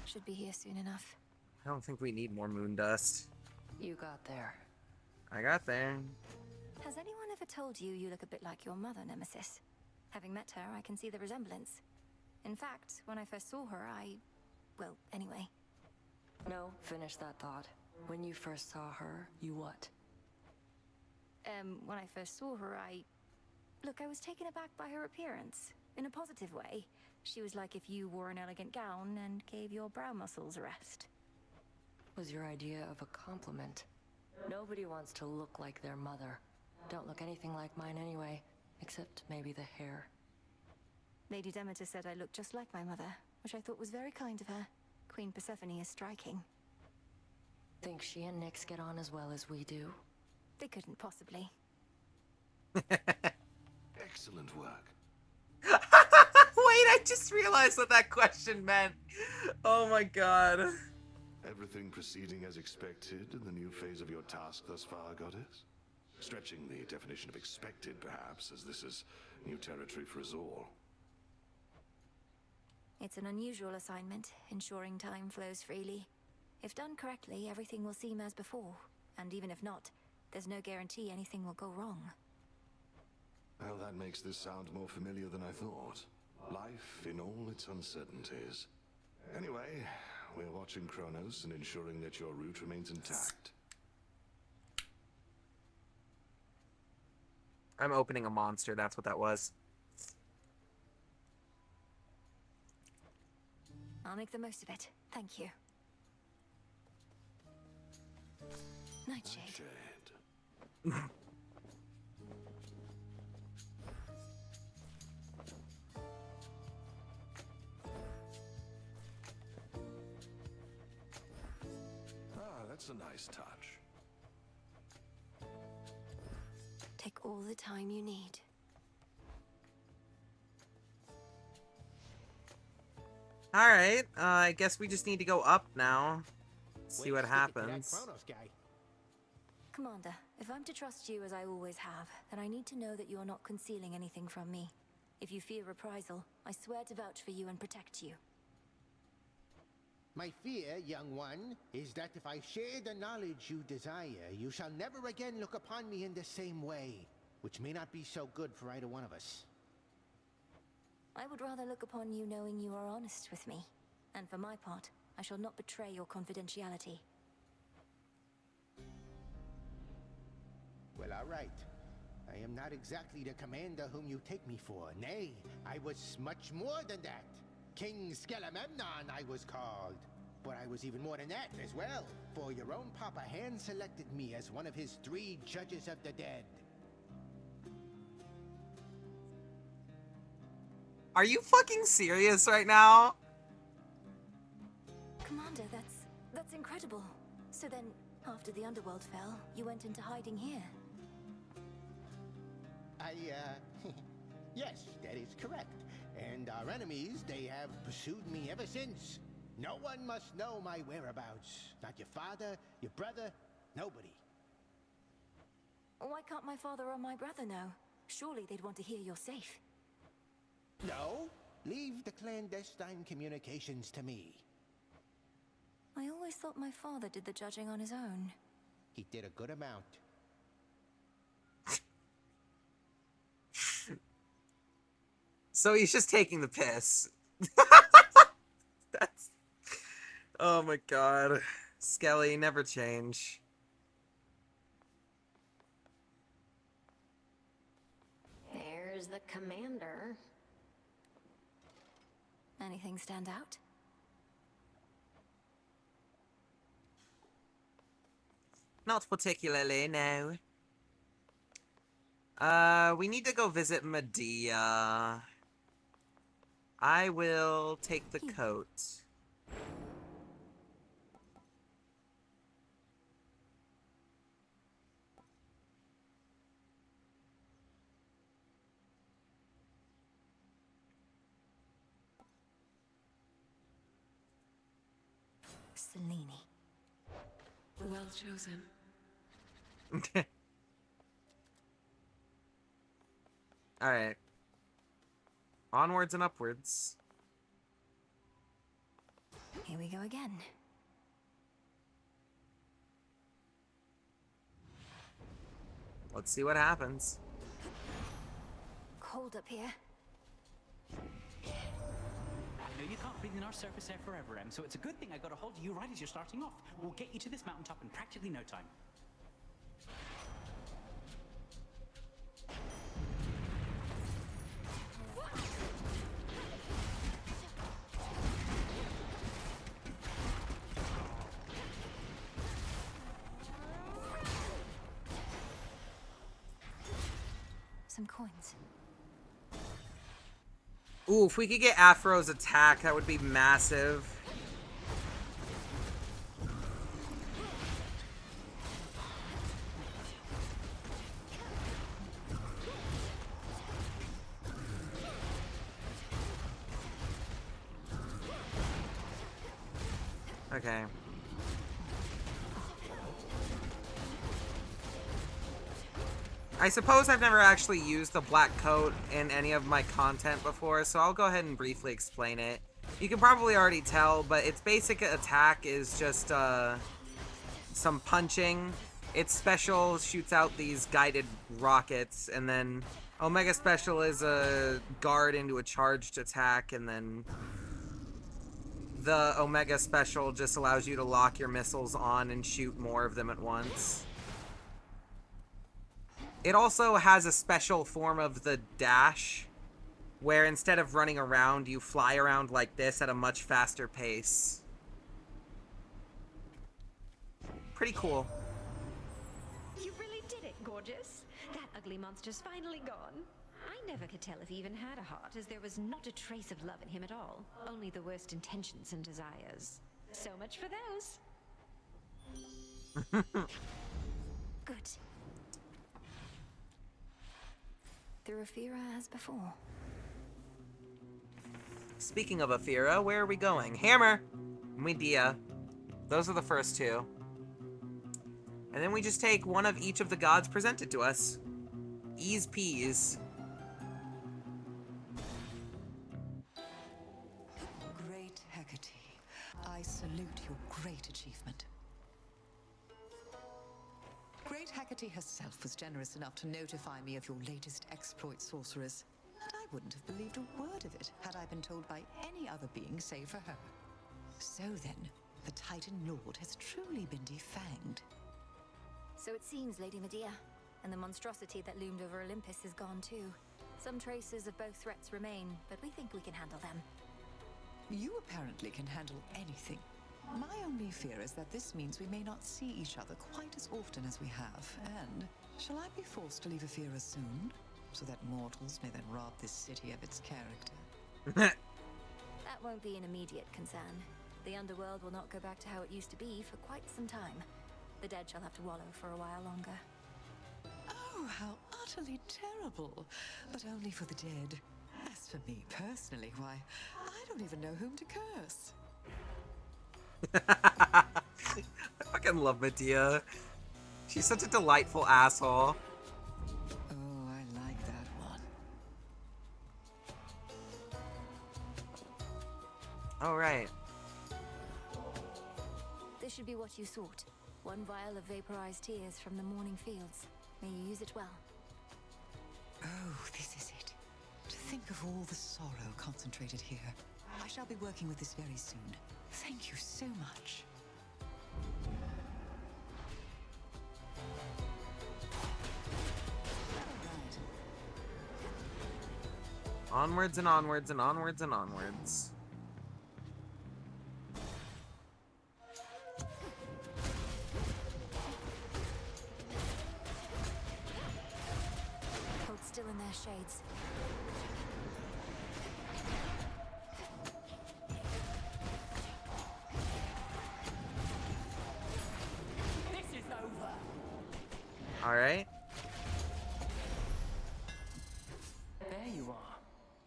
Should be here soon enough. I don't think we need more moon dust. You got there. I got there. Has anyone ever told you you look a bit like your mother, Nemesis? Having met her, I can see the resemblance. In fact, when I first saw her, well, anyway. No, finish that thought. When you first saw her, you what? When I first saw her, Look, I was taken aback by her appearance. In a positive way. She was like if you wore an elegant gown and gave your brow muscles a rest. Was your idea of a compliment? Nobody wants to look like their mother. Don't look anything like mine anyway, except maybe the hair. Lady Demeter said I looked just like my mother, which I thought was very kind of her. Queen Persephone is striking. Think she and Nyx get on as well as we do? They couldn't possibly. Excellent work. Wait, I just realized what that question meant. Oh my god. Everything proceeding as expected in the new phase of your task thus far, Goddess? Stretching the definition of expected, perhaps, as this is new territory for us all. It's an unusual assignment, ensuring time flows freely. If done correctly, everything will seem as before. And even if not, there's no guarantee anything will go wrong. Well, that makes this sound more familiar than I thought. Life in all its uncertainties. Anyway, we're watching Kronos and ensuring that your route remains intact. I'm opening a monster, that's what that was. I'll make the most of it. Thank you. Nightshade. That's a nice touch. Take all the time you need. Alright, I guess we just need to go up now. See what happens. Commander, if I'm to trust you as I always have, then I need to know that you are not concealing anything from me. If you fear reprisal, I swear to vouch for you and protect you. My fear, young one, is that if I share the knowledge you desire, you shall never again look upon me in the same way, which may not be so good for either one of us. I would rather look upon you knowing you are honest with me. And for my part, I shall not betray your confidentiality. Well, all right. I am not exactly the commander whom you take me for. Nay, I was much more than that. King Skelememnon, I was called. But I was even more than that as well, for your own papa hand-selected me as one of his 3 judges of the dead. Are you fucking serious right now? Commander, that's incredible. So then, after the underworld fell, you went into hiding here. Yes, that is correct. And our enemies, they have pursued me ever since. No one must know my whereabouts. Not your father, your brother, nobody. Why can't my father or my brother know? Surely they'd want to hear you're safe. No, leave the clandestine communications to me. I always thought my father did the judging on his own. He did a good amount. So he's just taking the piss. That's... Oh my god. Skelly, never change. There's the commander. Anything stand out? Not particularly, no. We need to go visit Medea. I will take the coat. Selene. Well chosen. Alright. Onwards and upwards. Here we go again. Let's see what happens. Cold up here. I know you can't breathe in our surface air forever, Em, so it's a good thing I got a hold of you right as you're starting off. We'll get you to this mountaintop in practically no time. Some coins. Ooh, if we could get Afro's attack, that would be massive. Okay. I suppose I've never actually used the black coat in any of my content before, so I'll go ahead and briefly explain it. You can probably already tell, but its basic attack is just some punching. Its special shoots out these guided rockets, and then Omega Special is a guard into a charged attack, and then the Omega Special just allows you to lock your missiles on and shoot more of them at once. It also has a special form of the dash, where instead of running around, you fly around like this at a much faster pace. Pretty cool. You really did it, gorgeous. That ugly monster's finally gone. I never could tell if he even had a heart, as there was not a trace of love in him at all. Only the worst intentions and desires. So much for those. Good. Through Aphira as before. Speaking of Aphira, where are we going? Hammer! Medea. Those are the first two. And then we just take one of each of the gods presented to us. Ease peas. Great Hecate, I salute your great achievement. Great Hecate herself was generous enough to notify me of your latest exploit, sorceress. And I wouldn't have believed a word of it had I been told by any other being save for her. So then, the Titan Lord has truly been defanged. So it seems, Lady Medea. And the monstrosity that loomed over Olympus is gone too. Some traces of both threats remain, but we think we can handle them. You apparently can handle anything. My only fear is that this means we may not see each other quite as often as we have. And shall I be forced to leave Aphira soon? So that mortals may then rob this city of its character? That won't be an immediate concern. The underworld will not go back to how it used to be for quite some time. The dead shall have to wallow for a while longer. Oh, how utterly terrible. But only for the dead. As for me personally, why, I don't even know whom to curse. I fucking love Medea. She's such a delightful asshole. Oh, I like that one. Oh, right. This should be what you sought. One vial of vaporized tears from the morning fields. May you use it well. Oh, this is it. To think of all the sorrow concentrated here. I shall be working with this very soon. Thank you so much. Onwards and onwards and onwards and onwards. Hold still in their shades. This is over. All right. There you are.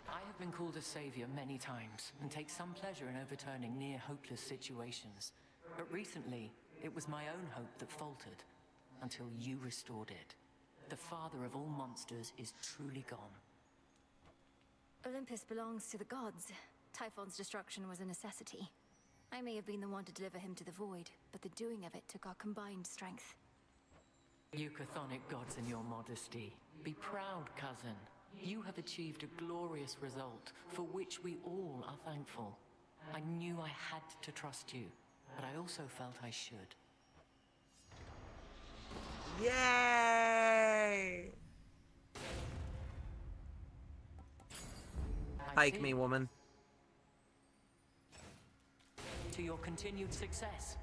I have been called a savior many times and take some pleasure in overturning near hopeless situations. But recently, it was my own hope that faltered. until you restored it. The father of all monsters is truly gone. Olympus belongs to the gods. Typhon's destruction was a necessity. I may have been the one to deliver him to the void, but the doing of it took our combined strength. You chthonic gods in your modesty. Be proud, cousin. You have achieved a glorious result, for which we all are thankful. I knew I had to trust you, but I also felt I should. Yay! Hike me, woman. To your continued success.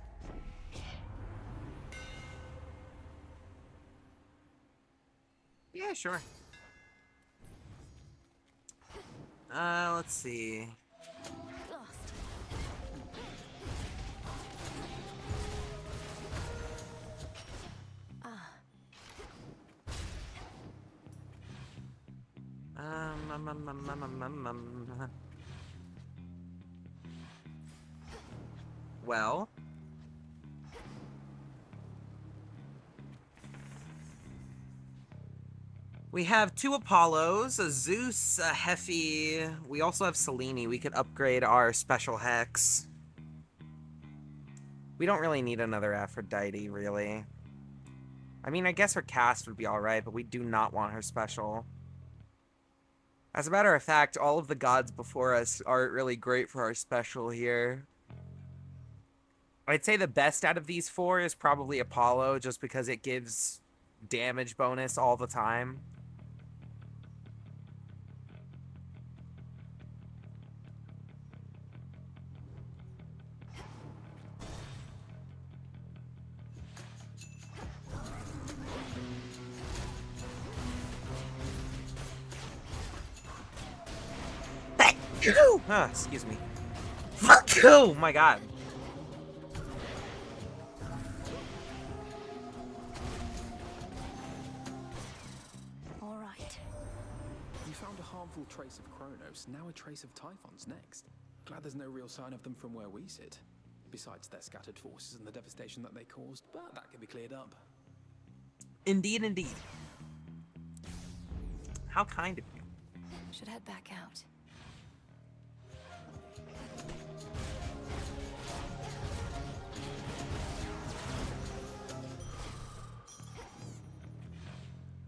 Yeah, sure. Let's see. Well. We have 2 Apollos, a Zeus, a Hephi. We also have Selene. We could upgrade our special hex. We don't really need another Aphrodite, really. I mean, I guess her cast would be alright, but we do not want her special. As a matter of fact, all of the gods before us aren't really great for our special here. I'd say the best out of these 4 is probably Apollo, just because it gives damage bonus all the time. Excuse me. Fuck you! Oh my god. All right. You found a harmful trace of Kronos, now a trace of Typhon's next. Glad there's no real sign of them from where we sit. Besides their scattered forces and the devastation that they caused, but that can be cleared up. Indeed, indeed. How kind of you. Should head back out.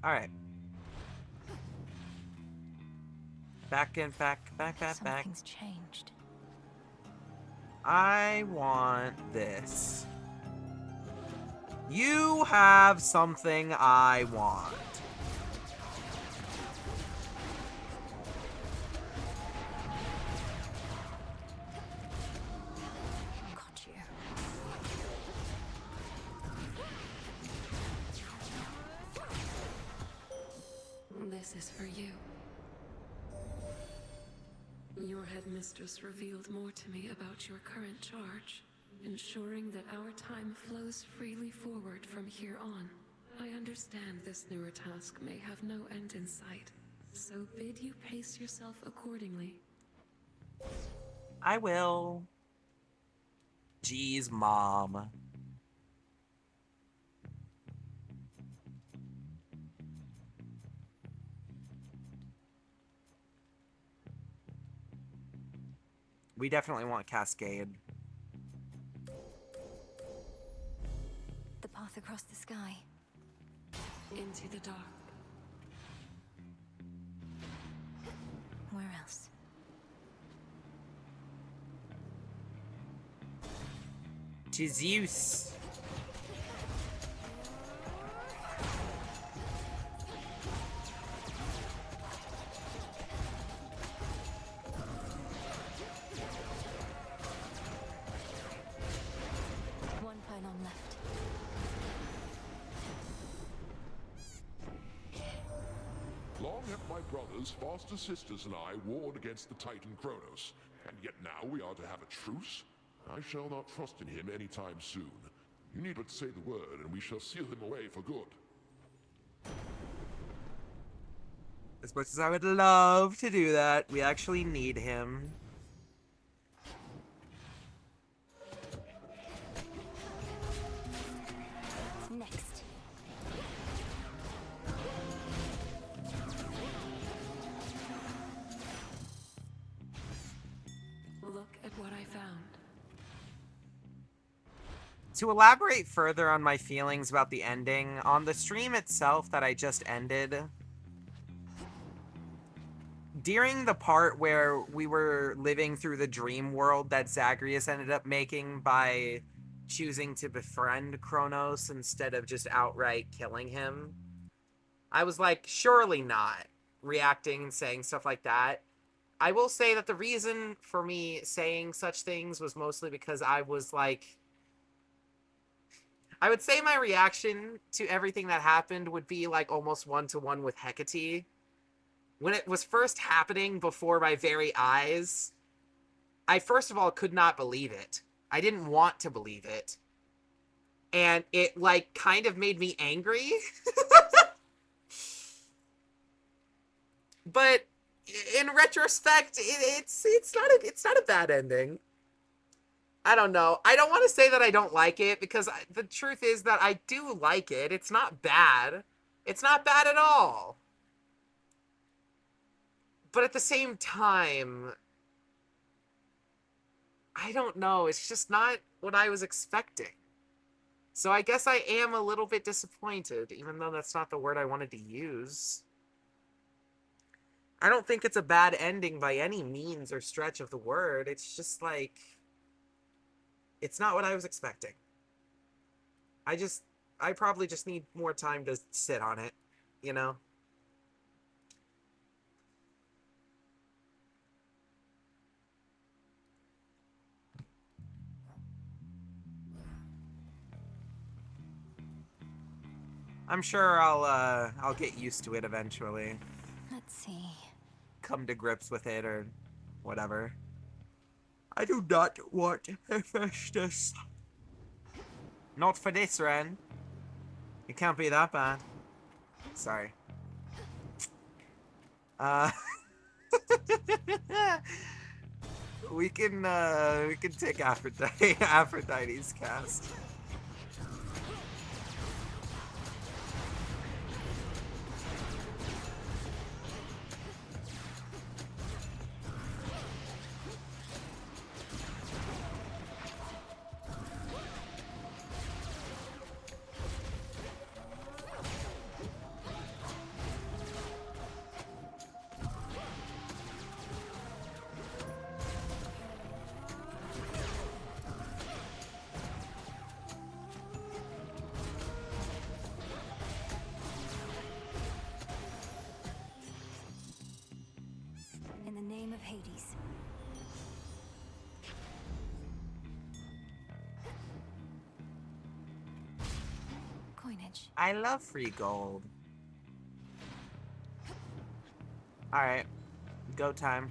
Alright. Back in, back. Something's changed. I want this. You have something I want. Got you. This is for you. Your headmistress revealed more to me about your current charge, ensuring that our time flows freely forward from here on. I understand this newer task may have no end in sight, so bid you pace yourself accordingly. I will. Jeez, Mom. We definitely want Cascade. The path across the sky. Into the dark. Where else? To Zeus. One pylon left. Long have my brothers, foster sisters, and I warred against the Titan Kronos, and yet now we are to have a truce? I shall not trust in him anytime soon. You need but say the word, and we shall seal him away for good. As much as I would love to do that, we actually need him. Next. what I found. To elaborate further on my feelings about the ending, on the stream itself that I just ended, during the part where we were living through the dream world that Zagreus ended up making by choosing to befriend Kronos instead of just outright killing him, I was like, surely not, reacting and saying stuff like that. I will say that the reason for me saying such things was mostly because I was like, I would say my reaction to everything that happened would be like almost one-to-one with Hecate. When it was first happening before my very eyes, I first of all could not believe it. I didn't want to believe it. And it like kind of made me angry. But in retrospect, it's not a bad ending. I don't know. I don't want to say that I don't like it because the truth is that I do like it. It's not bad. It's not bad at all. But at the same time, I don't know. It's just not what I was expecting. So I guess I am a little bit disappointed, even though that's not the word I wanted to use. I don't think it's a bad ending by any means or stretch of the word. It's just like, it's not what I was expecting. I probably just need more time to sit on it, you know? I'm sure I'll get used to it eventually. Let's see. Come to grips with it or whatever. I do not want Hephaestus. Not for this, Ren. It can't be that bad. Sorry. We can take Aphrodite's cast. In the name of Hades. Coinage. I love free gold. Alright. Go time.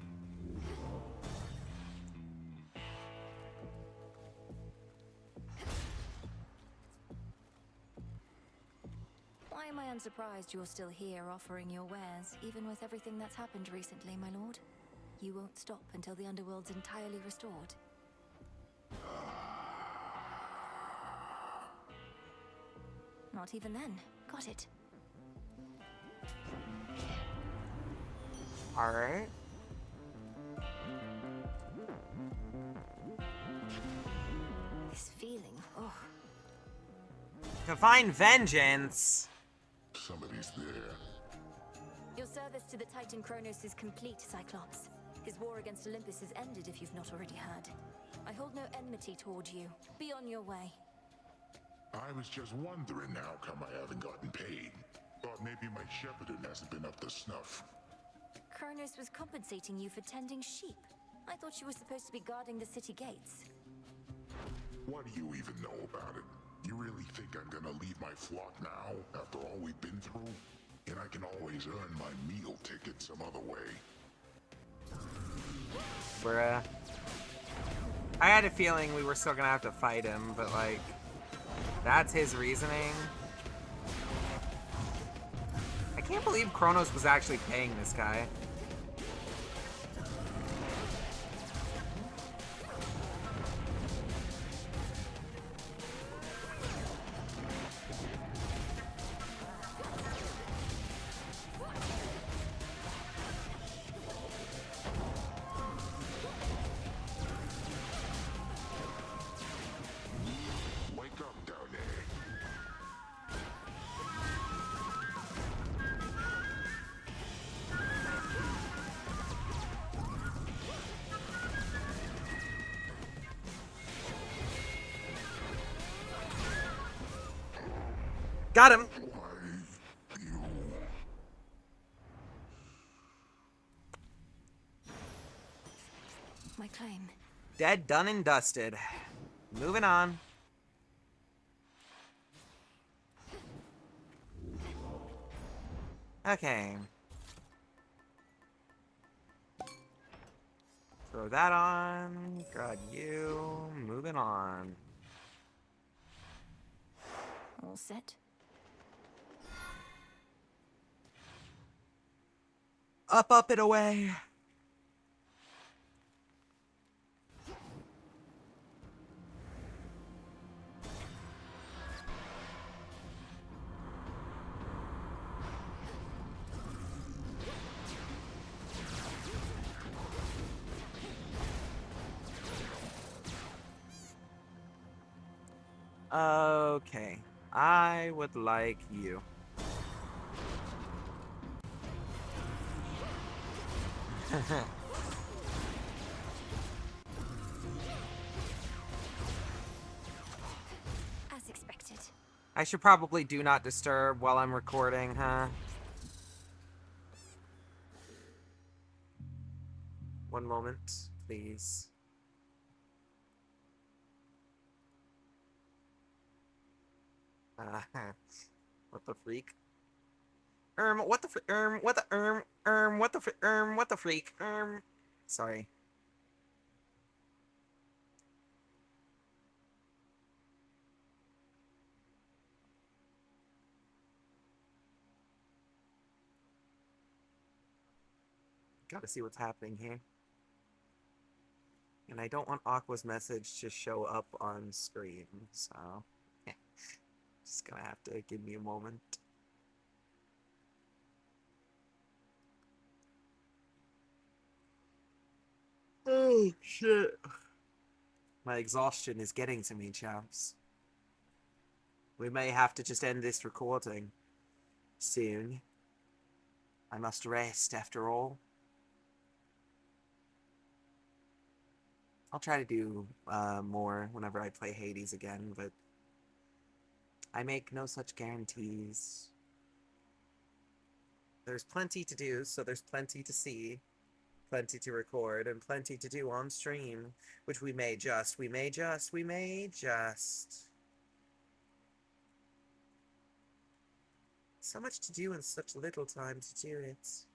Why am I unsurprised you're still here offering your wares, even with everything that's happened recently, my lord? You won't stop until the underworld's entirely restored. Not even then. Got it. Alright. This feeling, oh. To find vengeance. Somebody's there. Your service to the Titan Kronos is complete, Cyclops. His war against Olympus is ended if you've not already heard. I hold no enmity toward you. Be on your way. I was just wondering how come I haven't gotten paid. Thought maybe my shepherding hasn't been up to snuff. Kronos was compensating you for tending sheep. I thought you were supposed to be guarding the city gates. What do you even know about it? You really think I'm gonna leave my flock now, after all we've been through? And I can always earn my meal ticket some other way. Bruh. I had a feeling we were still gonna have to fight him, but like, that's his reasoning. I can't believe Kronos was actually paying this guy. Got him. My claim. Dead, done, and dusted. Moving on. Okay. Throw that on. God, you. Moving on. All set. Up, up, and away. Okay. I would like you. As expected. I should probably do not disturb while I'm recording, huh? One moment, please. What the freak? What the what the what the what the freak? Sorry. Gotta see what's happening here. And I don't want Aqua's message to show up on screen, so yeah. Just gonna have to give me a moment. Oh, shit. My exhaustion is getting to me, chaps. We may have to just end this recording soon. I must rest, after all. I'll try to do more whenever I play Hades again, but I make no such guarantees. There's plenty to do, so there's plenty to see, plenty to record, and plenty to do on stream, which we may just. So much to do and such little time to do it.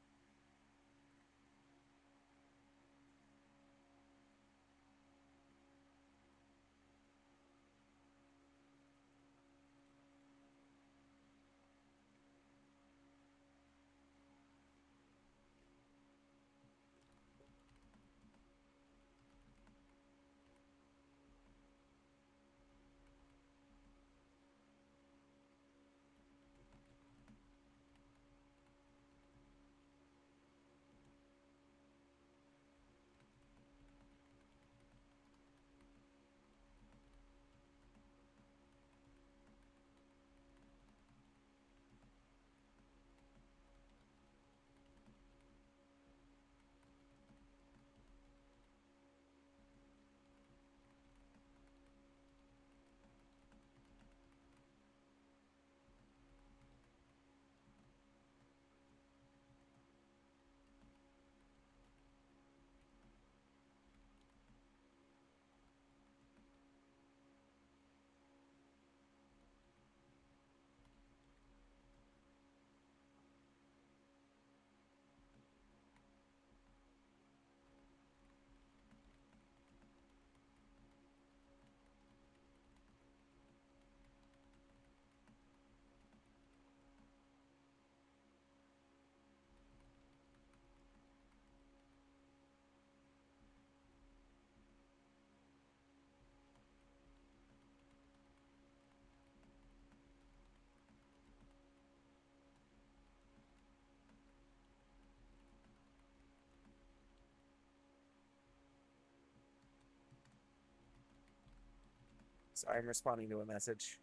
Sorry, I'm responding to a message.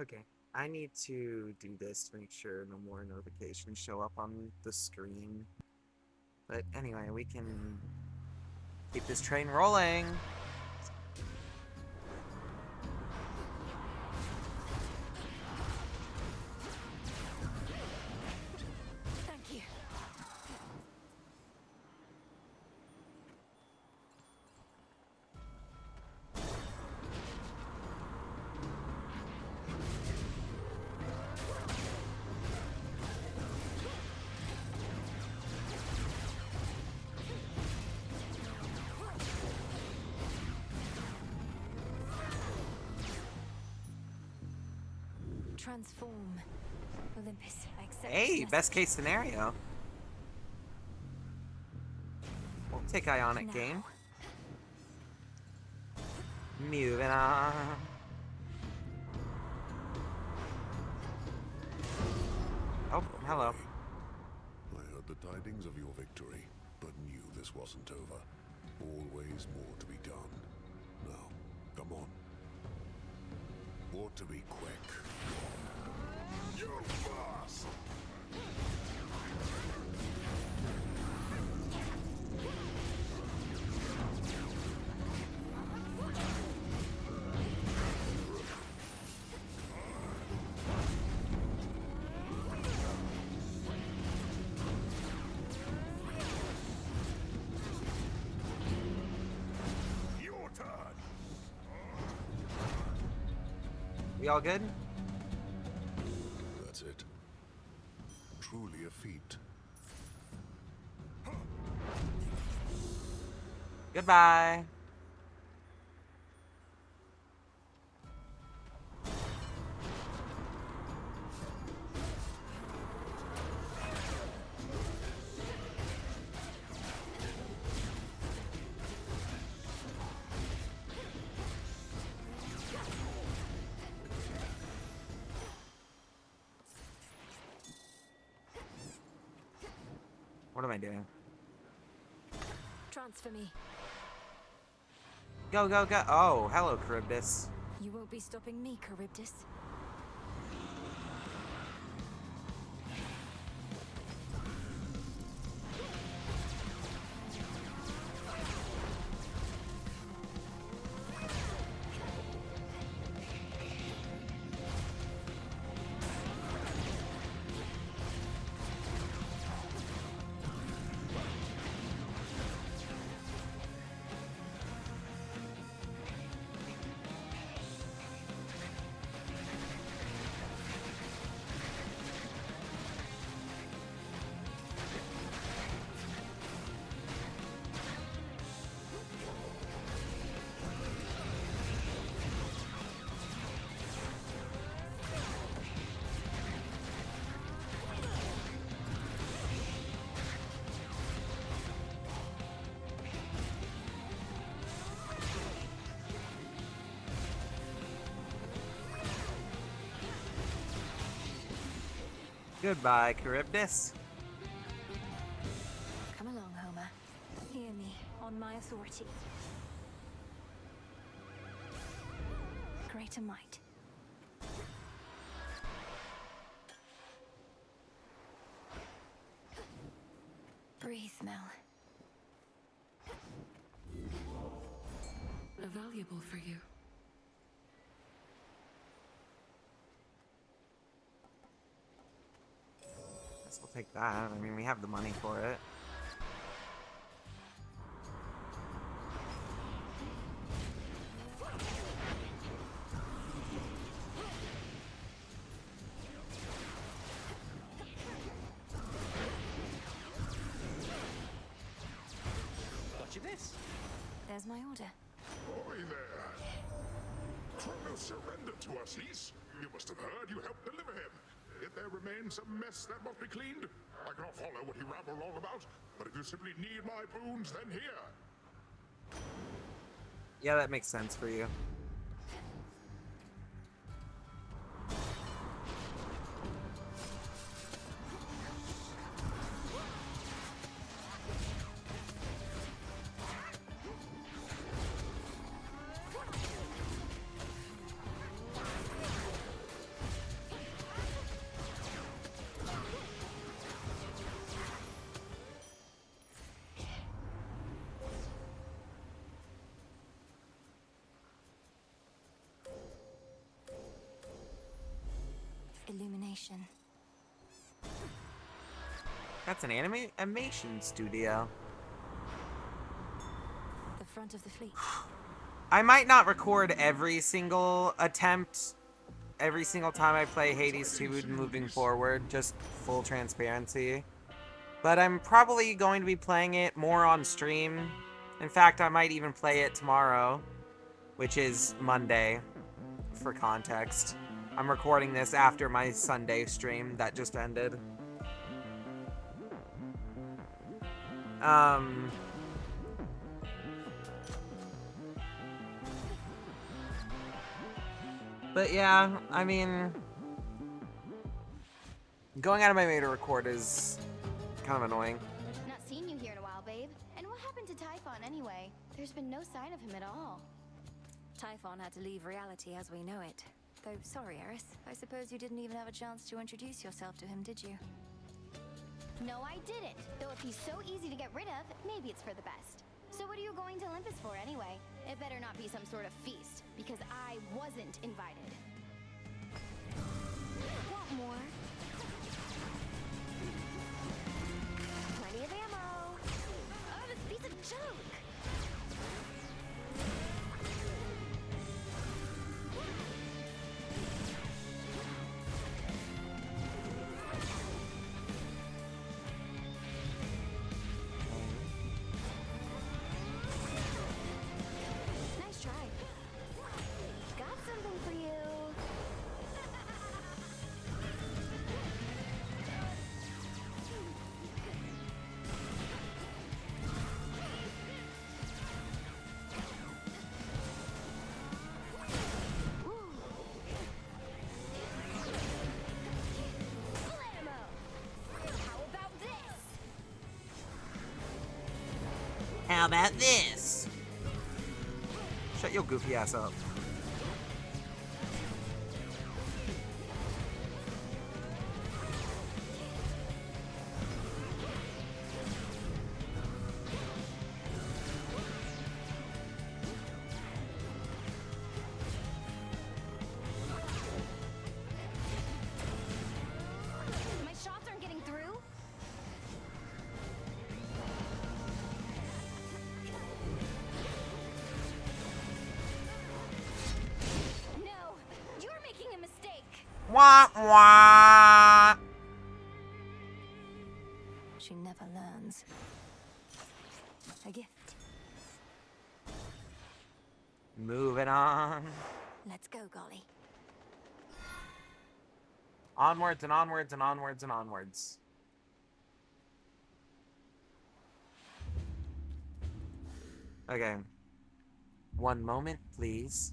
Okay, I need to do this to make sure no more notifications show up on the screen. But anyway, we can keep this train rolling. Thank you. Transform. Olympus, I accept Hey, this best message. case scenario. We'll take Ionic Now. game. Moving on. Oh, hello. I heard the tidings of your victory, but knew this wasn't over. Always more to be done. Now, come on. Ought to be quick. You fast! Your turn! We all good? That's it. Truly a feat. Goodbye. What am I doing? Transfer me. Go, go, go. Oh, hello, Charybdis. You won't be stopping me, Charybdis. Goodbye, Charybdis. Come along, Homer. Hear me, on my authority. Greater might. Breathe, Mel. Valuable for you. Guess we'll take that. I mean, we have the money for it. Got you this. There's my order. Oi there! Kronos surrendered to us, niece. You must have heard you helped deliver him. If there remains some mess that must be cleaned, I cannot follow what he rambled on about, but if you simply need my boons, then here. Yeah, that makes sense for you. animation. That's an animation studio. The front of the fleet. I might not record every single attempt, every single time I play Hades 2 moving forward, just full transparency. But I'm probably going to be playing it more on stream. In fact, I might even play it tomorrow, which is Monday, for context. I'm recording this after my Sunday stream that just ended. But yeah, I mean, going out of my way to record is kind of annoying. Not seen you here in a while, babe. And what happened to Typhon anyway? There's been no sign of him at all. Typhon had to leave reality as we know it. Though, sorry, Eris. I suppose you didn't even have a chance to introduce yourself to him, did you? No, I didn't. Though if he's so easy to get rid of, maybe it's for the best. So what are you going to Olympus for anyway? It better not be some sort of feast, because I wasn't invited. Want more? Plenty of ammo. Oh, this piece of junk! Nice try. Got something for you. How about this? Shut your goofy ass up. My shots aren't getting through. No, you're making a mistake. Wah wah. She never learns. A gift. Moving on. Let's go, Golly. Onwards and onwards and onwards and onwards. Okay. One moment, please.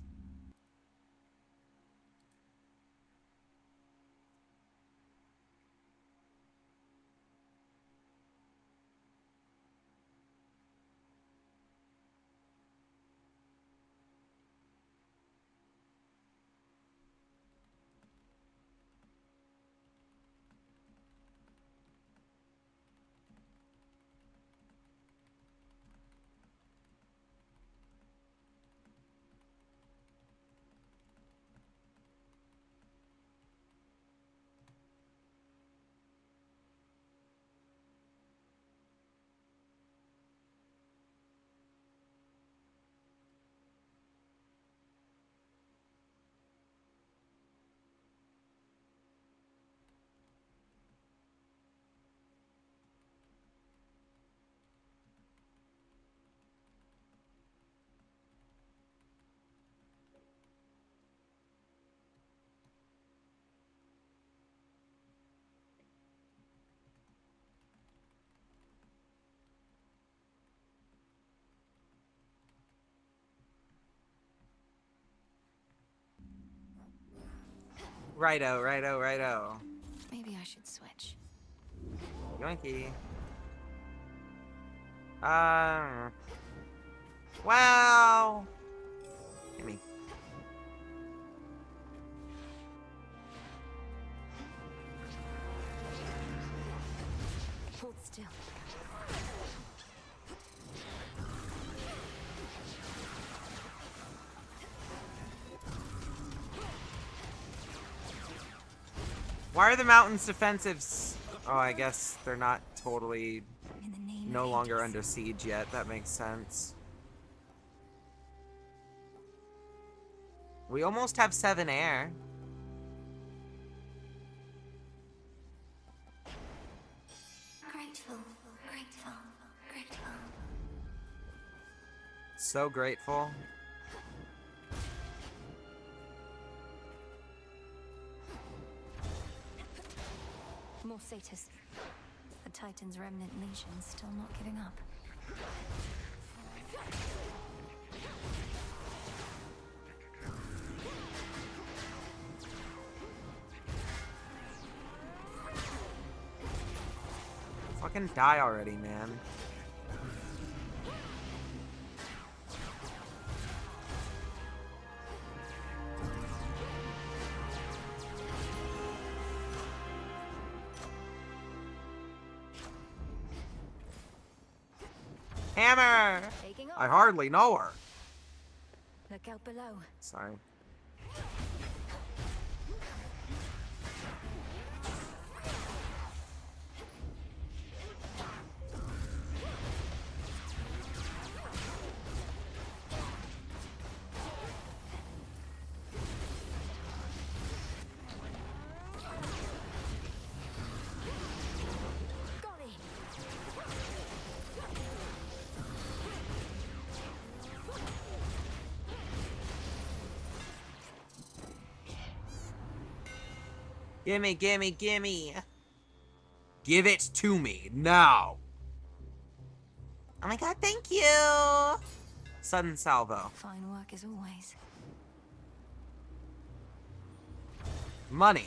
Righto, righto, righto. Maybe I should switch. Yoinky. Well. Gimme. Hold still. Why are the mountains defensive? Oh, I guess they're not totally no longer under siege yet. That makes sense. We almost have 7 air. Grateful, grateful, grateful. So grateful. More satyrs. The Titan's remnant legion still not giving up. Fucking die already, man. Hammer! I hardly know her. Look out below. Sorry. Gimme, gimme, gimme. Give it to me, now. Oh my god, thank you. Sudden salvo. Fine work as always. Money.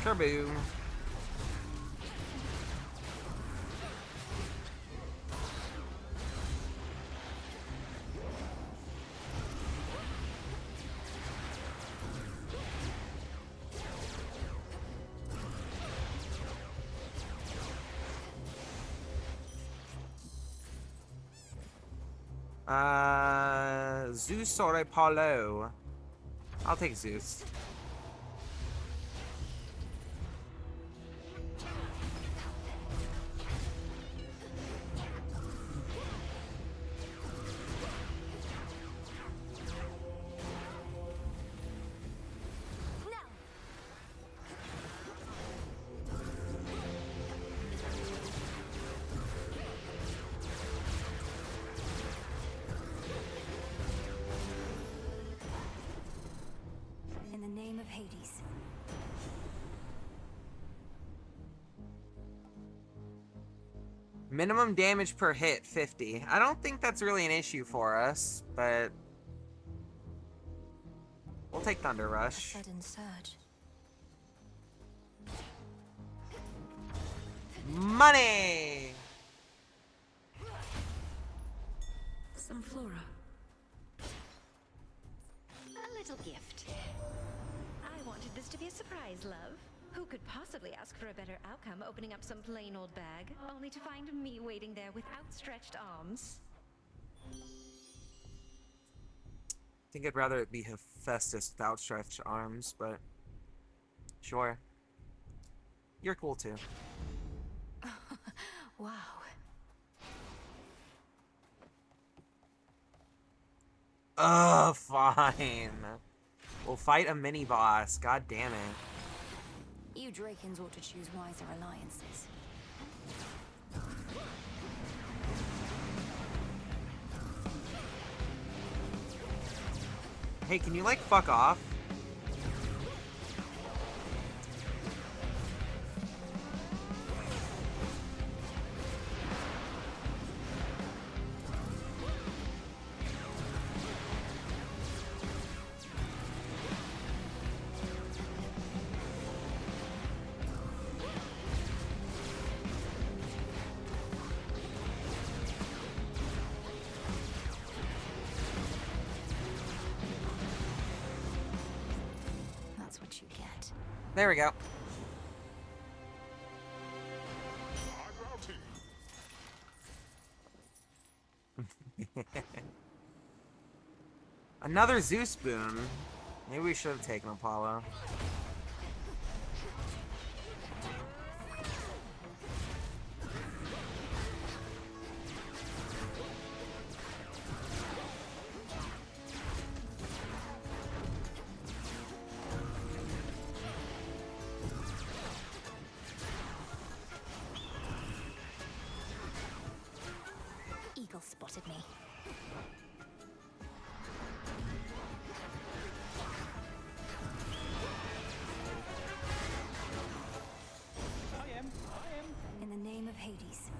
Kerboom. Zeus or Apollo? I'll take Zeus. In the name of Hades. Minimum damage per hit, 50. I don't think that's really an issue for us, but we'll take Thunder Rush. Sudden surge. Money! Some flora. A little gift. I wanted this to be a surprise, love. Who could possibly ask for a better outcome opening up some plain old bag, only to find me waiting there with outstretched arms? I think I'd rather it be Hephaestus with outstretched arms, but sure. You're cool too. Wow. Fine. We'll fight a mini boss. God damn it. You Drakens ought to choose wiser alliances. Hey, can you like fuck off? That's what you get. There we go. Another Zeus boon. Maybe we should have taken Apollo. Eagle spotted me. In the name of Hades.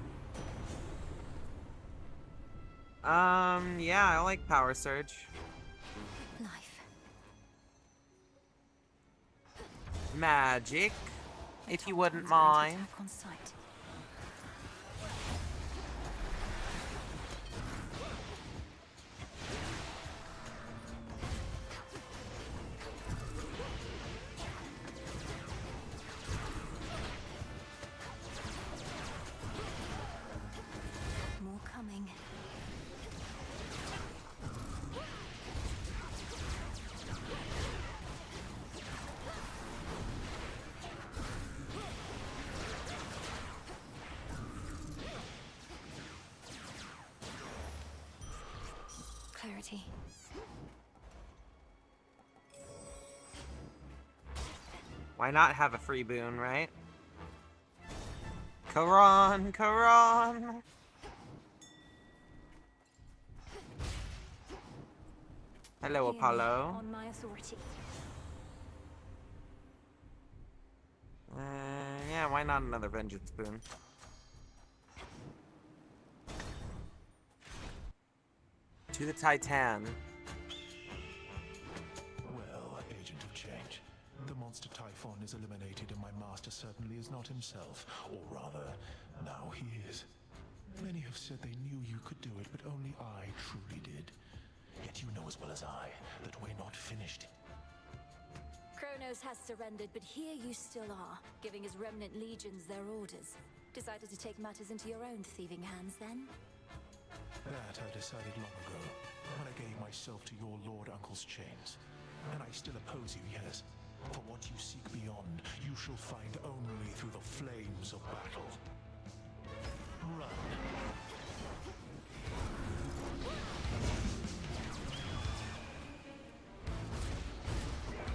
Yeah, I like Power Surge. Life. Magic, if you wouldn't Titans are going to mind. attack on sight. More coming. Clarity. Why not have a free boon, right? Karan, Karan. Hello, Hear me Apollo. on my authority. Yeah, why not another vengeance boon? To the Titan. Well, Agent of Change, the monster Typhon is eliminated and my master certainly is not himself. Or rather, now he is. Many have said they knew you could do it, but only I truly did. Yet you know as well as I that we're not finished. Kronos has surrendered, but here you still are, giving his remnant legions their orders. Decided to take matters into your own thieving hands, then? That I decided long ago, when I gave myself to your Lord Uncle's chains. And I still oppose you, yes. For what you seek beyond, you shall find only through the flames of battle. Run.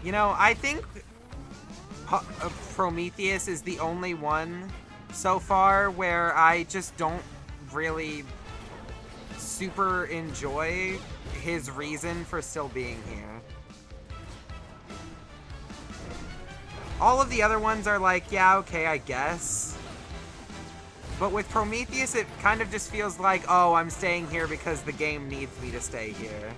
You know, I think Prometheus is the only one so far where I just don't really super enjoy his reason for still being here. All of the other ones are like, yeah, okay, I guess. But with Prometheus, it kind of just feels like, oh, I'm staying here because the game needs me to stay here.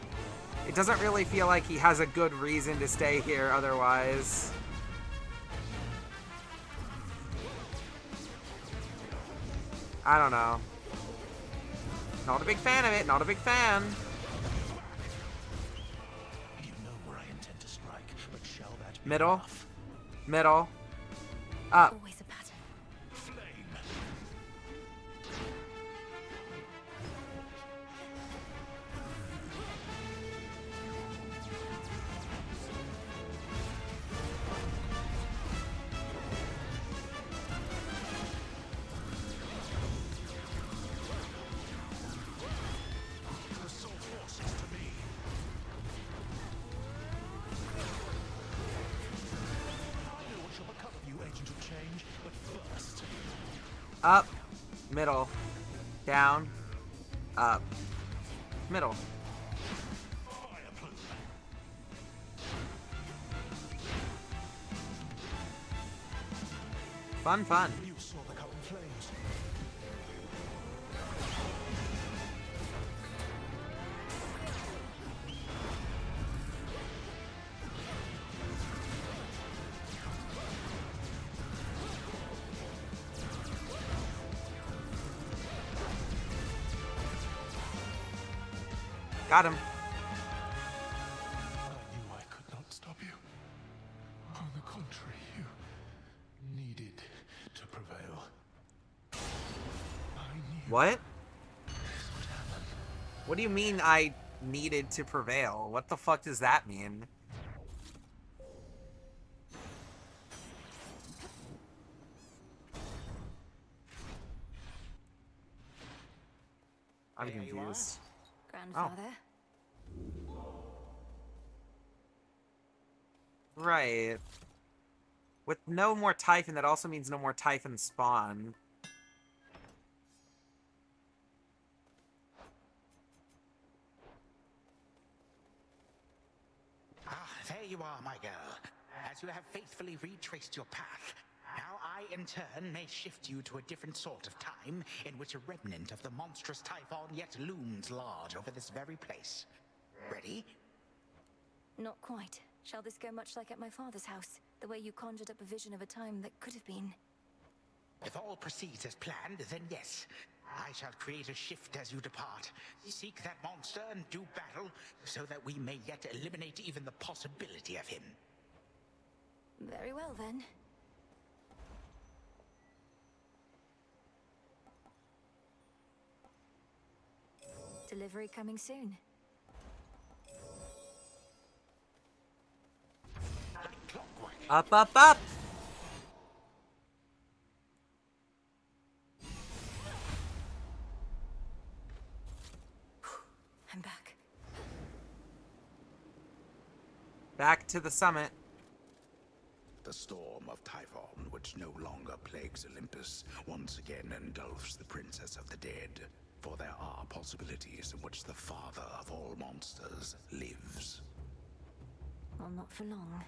It doesn't really feel like he has a good reason to stay here otherwise. I don't know. Not a big fan of it, not a big fan. You know where I intend to strike, but shall that be Middle. enough? Middle. Up. Always a pattern. Flame. The soul force is to me. I know what shall become of you, Agent of Change, but first. Up. Middle. Down. Up. Middle. Fire plume. Fun, fun. You saw the current flames. Got him. I knew I could not stop you. On the contrary, you needed to prevail. I knew What? this would happen. What do you mean I needed to prevail? What the fuck does that mean? I'm There you are. confused. Grandfather. Right. With no more Typhon, that also means no more Typhon spawn. Ah, there you are, my girl. As you have faithfully retraced your path, now I, in turn, may shift you to a different sort of time in which a remnant of the monstrous Typhon yet looms large over this very place. Ready? Not quite. Shall this go much like at my father's house? The way you conjured up a vision of a time that could have been. If all proceeds as planned, then yes. I shall create a shift as you depart. Seek that monster and do battle, so that we may yet eliminate even the possibility of him. Very well, then. Delivery coming soon. Up, up, up! I'm back. Back to the summit. The storm of Typhon, which no longer plagues Olympus, once again engulfs the Princess of the Dead. For there are possibilities in which the father of all monsters lives. Well, not for long.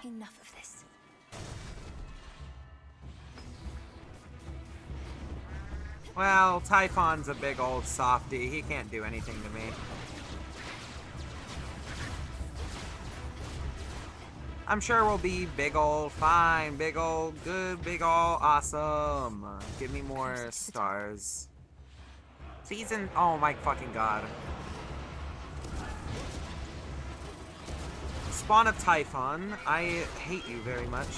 Enough of this. Well, Typhon's a big old softy. He can't do anything to me. I'm sure we'll be big old fine, big old good, big old awesome. Give me more stars. Season, oh my fucking god. Spawn of Typhon, I hate you very much.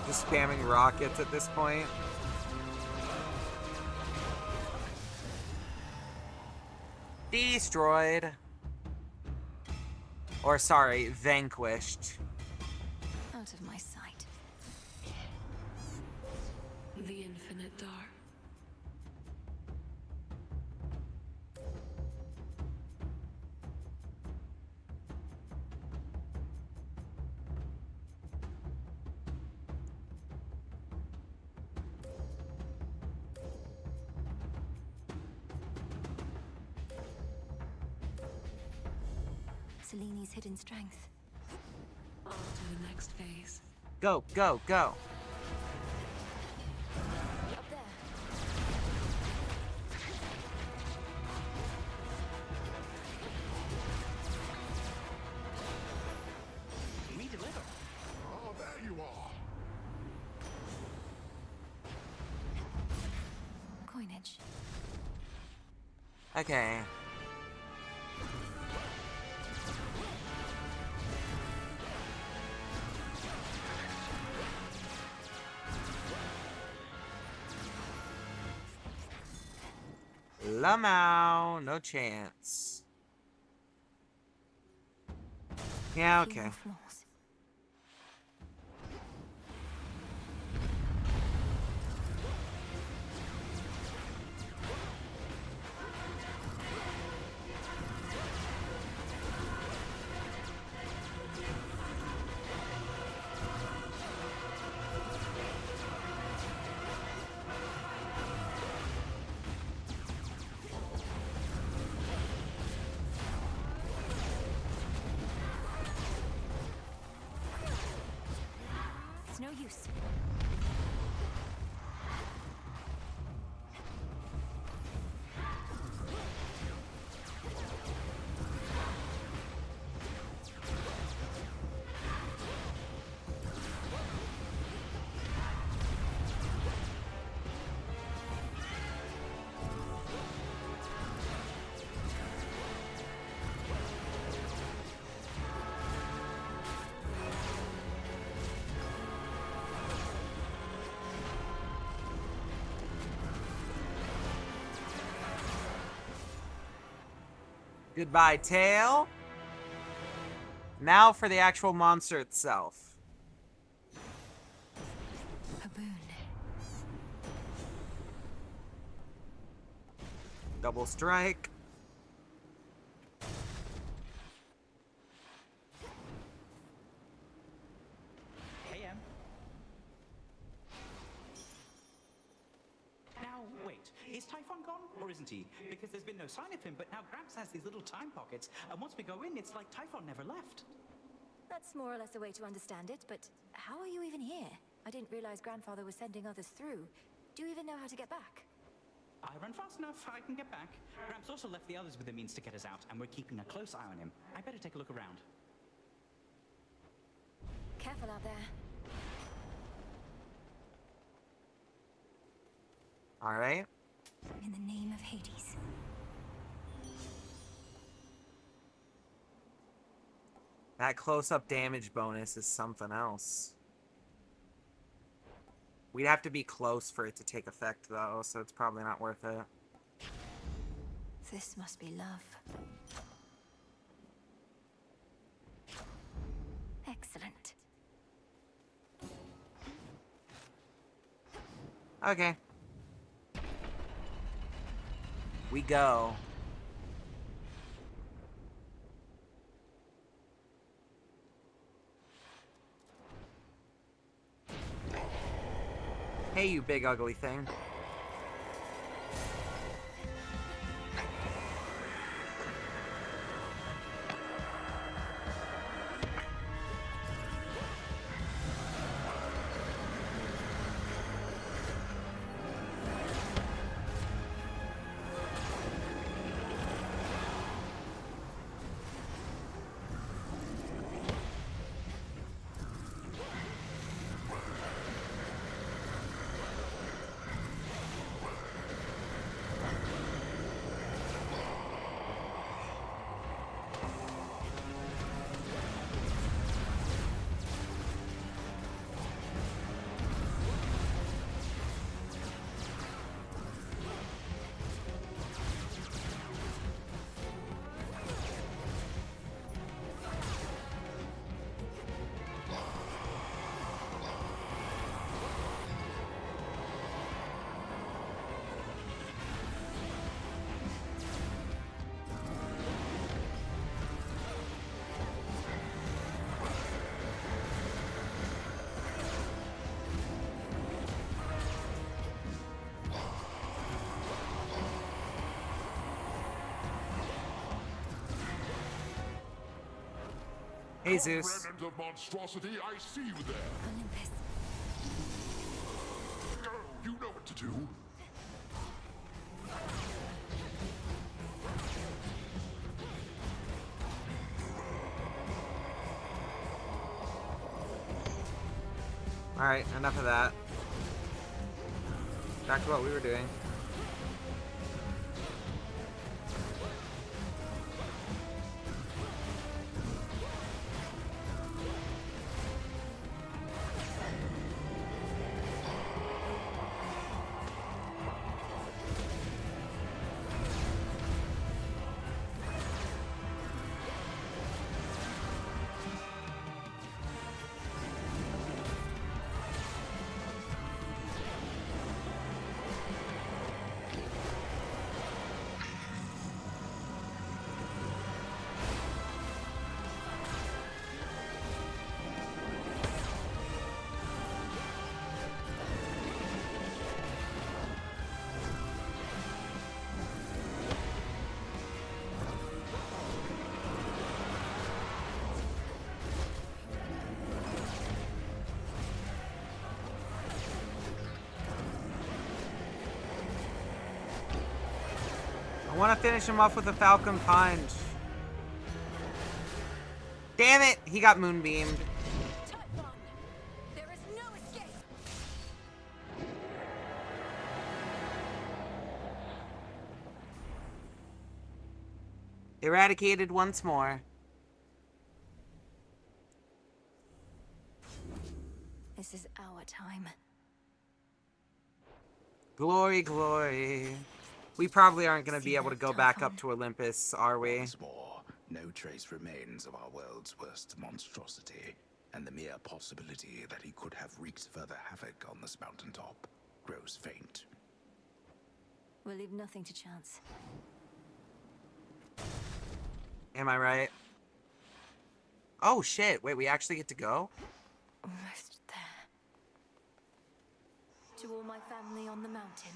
Just spamming rockets at this point. Destroyed. Or sorry, vanquished. Out of my sight. The infinite dark. Seleni's hidden strength. On to the next phase. Go, go, go. Up there. We deliver. Oh, there you are. Coinage. Okay. Lamau, no chance. Yeah, okay. use. Goodbye, tail. Now for the actual monster itself. A boon. Double strike. Hey, Now, wait. Is Typhon gone, or isn't he? Because there's been no sign of him, but now Gramps has these little time pockets, and once we go in, it's like Typhon never left. That's more or less a way to understand it, but how are you even here? I didn't realize Grandfather was sending others through. Do you even know how to get back? I run fast enough, I can get back. Gramps also left the others with the means to get us out, and we're keeping a close eye on him. I better take a look around. Careful out there. All right. In the name of Hades. That close-up damage bonus is something else. We'd have to be close for it to take effect, though, so it's probably not worth it. This must be love. Excellent. Okay. We go. Hey, you big ugly thing. Hey, Zeus. Remnant of monstrosity, I see you there. Olympus. Go, you know what to do. Alright, enough of that. Back to what we were doing. I want to finish him off with a Falcon Punch. Damn it! He got moonbeamed. There is no escape. Eradicated once more. This is our time. Glory, glory. We probably aren't going to be able to go back up Typhon. to Olympus, are we? Once more, no trace remains of our world's worst monstrosity, and the mere possibility that he could have wreaked further havoc on this mountaintop grows faint. We'll leave nothing to chance. Am I right? Oh shit, wait, we actually get to go? Almost there. To all my family on the mountain,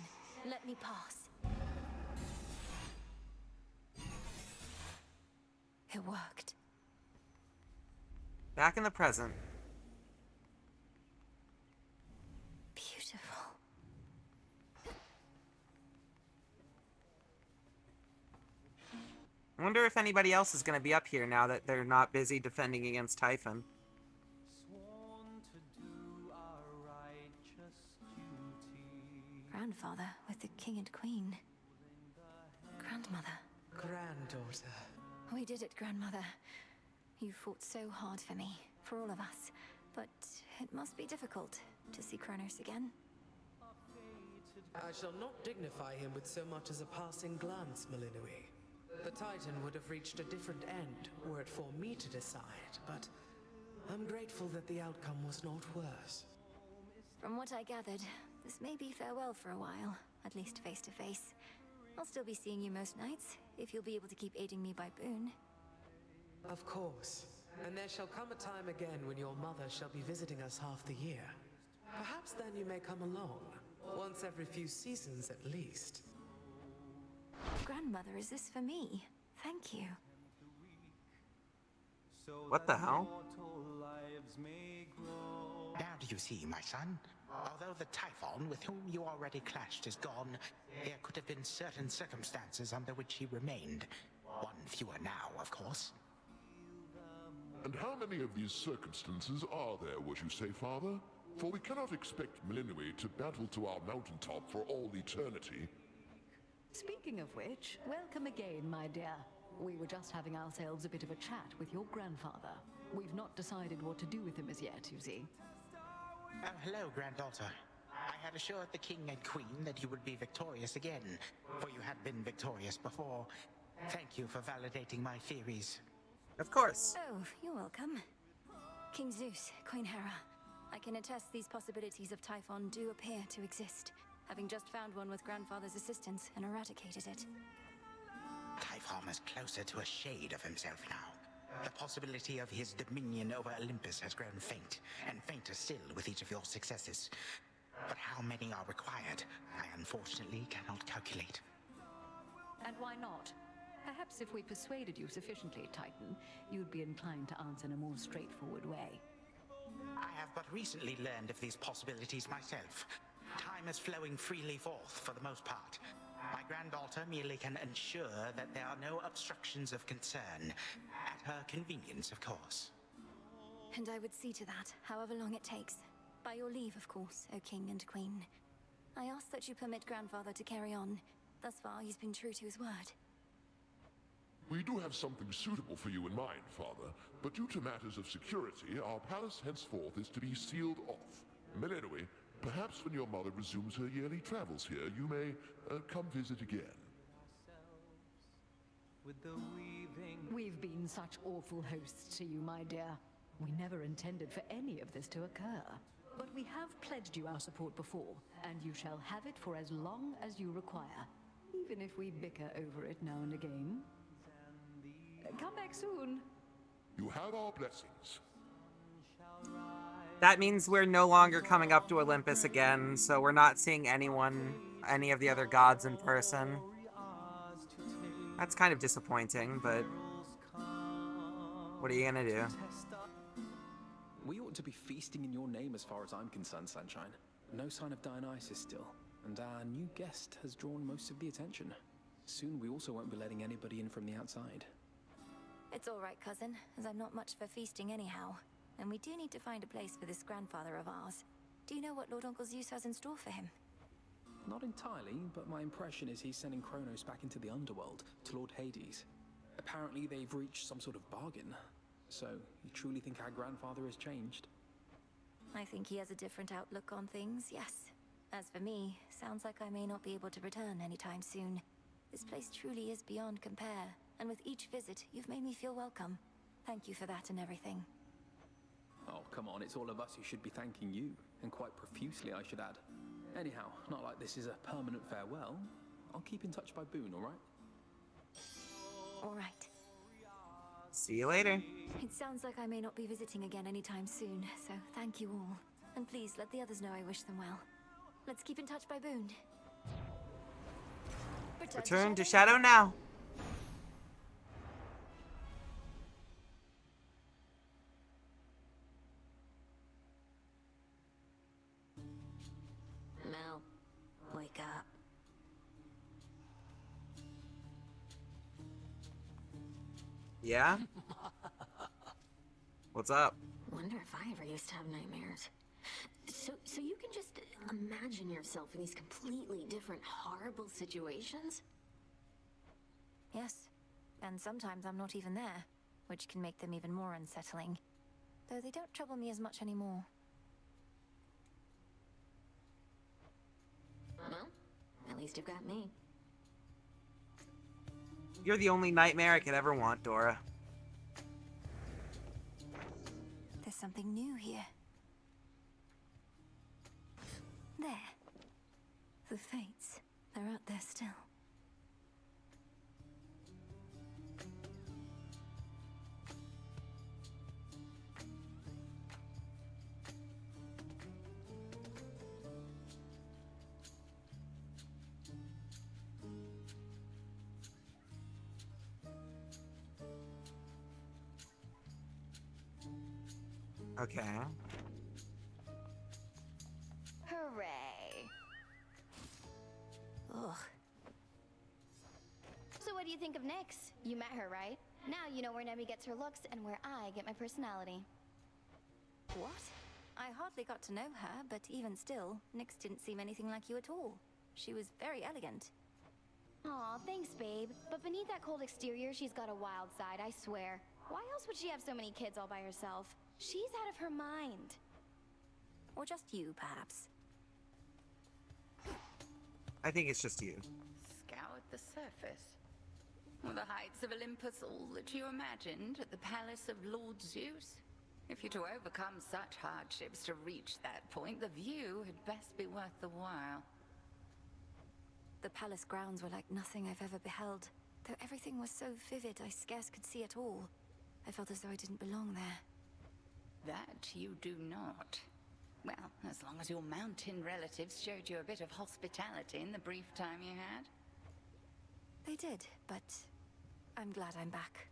let me pass. It worked. Back in the present. Beautiful. I wonder if anybody else is going to be up here now that they're not busy defending against Typhon. Grandfather with the king and queen. Grandmother. Granddaughter. We did it, Grandmother. You fought so hard for me, for all of us. But it must be difficult to see Kronos again. I shall not dignify him with so much as a passing glance, Malinui. The Titan would have reached a different end were it for me to decide, but I'm grateful that the outcome was not worse. From what I gathered, this may be farewell for a while, at least face to face. I'll still be seeing you most nights, if you'll be able to keep aiding me by boon. Of course. And there shall come a time again when your mother shall be visiting us half the year. Perhaps then you may come along, once every few seasons at least. Grandmother, is this for me? Thank you. What the hell? Now do you see, my son? Although the Typhon with whom you already clashed is gone, there could have been certain circumstances under which he remained. One fewer now, of course. And how many of these circumstances are there, would you say, Father? For we cannot expect Malinui to battle to our mountaintop for all eternity. Speaking of which, welcome again, my dear. We were just having ourselves a bit of a chat with your grandfather. We've not decided what to do with him as yet, you see. Oh, hello, granddaughter. I had assured the king and queen that you would be victorious again, for you had been victorious before. Thank you for validating my theories. Of course. Oh, you're welcome. King Zeus, Queen Hera. I can attest these possibilities of Typhon do appear to exist, having just found one with Grandfather's assistance and eradicated it. Typhon is closer to a shade of himself now. The possibility of his dominion over Olympus has grown faint, and fainter still with each of your successes. But how many are required, I unfortunately cannot calculate. And why not? Perhaps if we persuaded you sufficiently, Titan, you'd be inclined to answer in a more straightforward way. I have but recently learned of these possibilities myself. Time is flowing freely forth for the most part. My granddaughter merely can ensure that there are no obstructions of concern. At her convenience, of course. And I would see to that, however long it takes. By your leave, of course, O King and Queen. I ask that you permit Grandfather to carry on. Thus far, he's been true to his word. We do have something suitable for you in mind, Father, but due to matters of security, our palace henceforth is to be sealed off. Malinui, perhaps when your mother resumes her yearly travels here, you may come visit again. We've been such awful hosts to you, my dear. We never intended for any of this to occur. But we have pledged you our support before, and you shall have it for as long as you require. Even if we bicker over it now and again. Come back soon. You have our blessings. That means we're no longer coming up to Olympus again, so we're not seeing any of the other gods in person. That's kind of disappointing, but what are you gonna do? We ought to be feasting in your name as far as I'm concerned, Sunshine. No sign of Dionysus still, and our new guest has drawn most of the attention. Soon we also won't be letting anybody in from the outside. It's all right, cousin, as I'm not much for feasting anyhow. And we do need to find a place for this grandfather of ours. Do you know what Lord Uncle Zeus has in store for him? Not entirely, but my impression is he's sending Kronos back into the underworld, to Lord Hades. Apparently they've reached some sort of bargain. So, you truly think our grandfather has changed? I think he has a different outlook on things, yes. As for me, sounds like I may not be able to return anytime soon. This place truly is beyond compare, and with each visit, you've made me feel welcome. Thank you for that and everything. Oh, come on, it's all of us who should be thanking you, and quite profusely, I should add. Anyhow, not like this is a permanent farewell. I'll keep in touch by Boone, alright? Alright. See you later. It sounds like I may not be visiting again anytime soon, so thank you all. And please let the others know I wish them well. Let's keep in touch by Boone. Return to Shadow now. Mel, wake up. Yeah? What's up? Wonder if I ever used to have nightmares. So you can just imagine yourself in these completely different, horrible situations? Yes. And sometimes I'm not even there, which can make them even more unsettling. Though they don't trouble me as much anymore. Well, at least you've got me. You're the only nightmare I could ever want, Dora. There's something new here. There. The Fates. They're out there still. Okay. Hooray. Ugh. So what do you think of Nyx? You met her, right? Now you know where Nemi gets her looks and where I get my personality. What? I hardly got to know her, but even still, Nyx didn't seem anything like you at all. She was very elegant. Aw, thanks, babe. But beneath that cold exterior, she's got a wild side, I swear. Why else would she have so many kids all by herself? She's out of her mind. Or just you, perhaps. I think it's just you. Scoured the surface. Were the heights of Olympus all that you imagined at the palace of Lord Zeus? If you're to overcome such hardships to reach that point, the view had best be worth the while. The palace grounds were like nothing I've ever beheld. Though everything was so vivid, I scarce could see it all. I felt as though I didn't belong there. That you do not. Well, as long as your mountain relatives showed you a bit of hospitality in the brief time you had. They did, but I'm glad I'm back.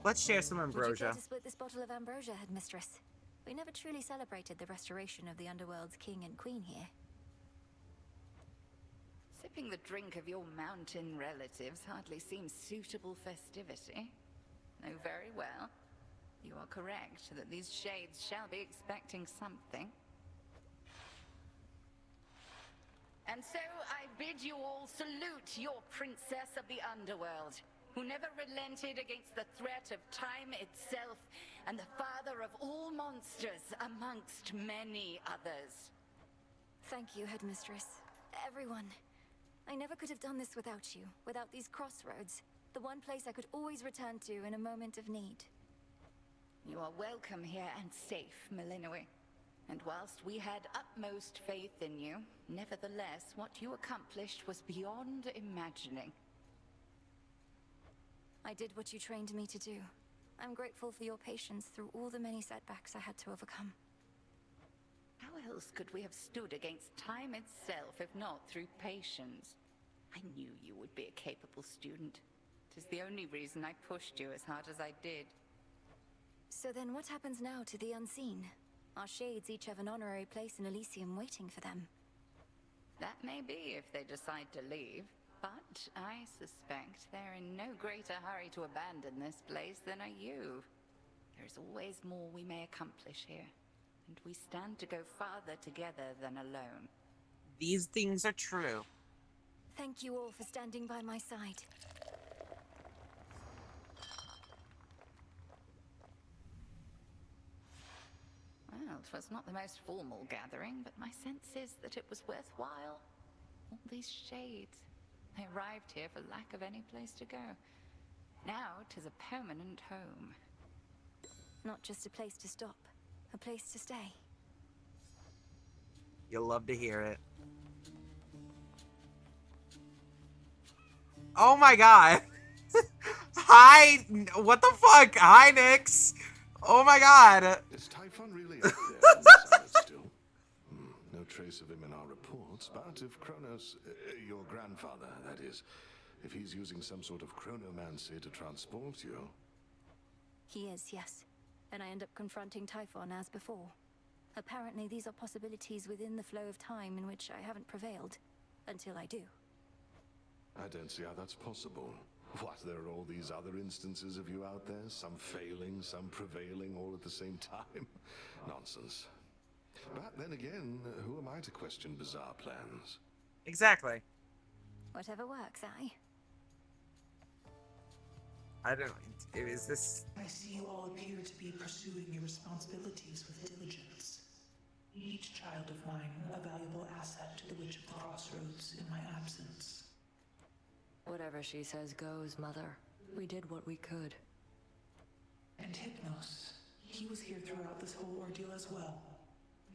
Let's share some Would you ambrosia. care to split this bottle of ambrosia, Headmistress? We never truly celebrated the restoration of the Underworld's king and queen here. Sipping the drink of your mountain relatives hardly seems suitable festivity. Oh, very well. You are correct that these shades shall be expecting something. And so I bid you all salute your princess of the underworld, who never relented against the threat of time itself and the father of all monsters amongst many others. Thank you, Headmistress. Everyone. I never could have done this without you, without these crossroads, the one place I could always return to in a moment of need. You are welcome here and safe, Melinoe. And whilst we had utmost faith in you, nevertheless, what you accomplished was beyond imagining. I did what you trained me to do. I'm grateful for your patience through all the many setbacks I had to overcome. How else could we have stood against time itself if not through patience? I knew you would be a capable student. 'Tis the only reason I pushed you as hard as I did. So then what happens now to the unseen? Our shades each have an honorary place in Elysium waiting for them. That may be if they decide to leave, but I suspect they're in no greater hurry to abandon this place than are you. There's always more we may accomplish here, and we stand to go farther together than alone. These things are true. Thank you all for standing by my side. Well, it was not the most formal gathering, but my sense is that it was worthwhile. All these shades, they arrived here for lack of any place to go. Now 'tis a permanent home. Not just a place to stop, a place to stay. You'll love to hear it. Oh my god. Hi, what the fuck? Hi, Nyx. Oh my god. Is Typhon really out there on the summit still? No trace of him in our reports, but if Kronos, your grandfather, that is, if he's using some sort of chronomancy to transport you... He is, yes. And I end up confronting Typhon as before. Apparently these are possibilities within the flow of time in which I haven't prevailed. Until I do. I don't see how that's possible. What, there are all these other instances of you out there? Some failing, some prevailing, all at the same time? Nonsense. But then again, who am I to question bizarre plans? Exactly. Whatever works, I don't... Is this... I see you all appear to be pursuing your responsibilities with diligence. Each child of mine a valuable asset to the Witch of the Crossroads in my absence. Whatever she says goes, Mother. We did what we could. And Hypnos, he was here throughout this whole ordeal as well.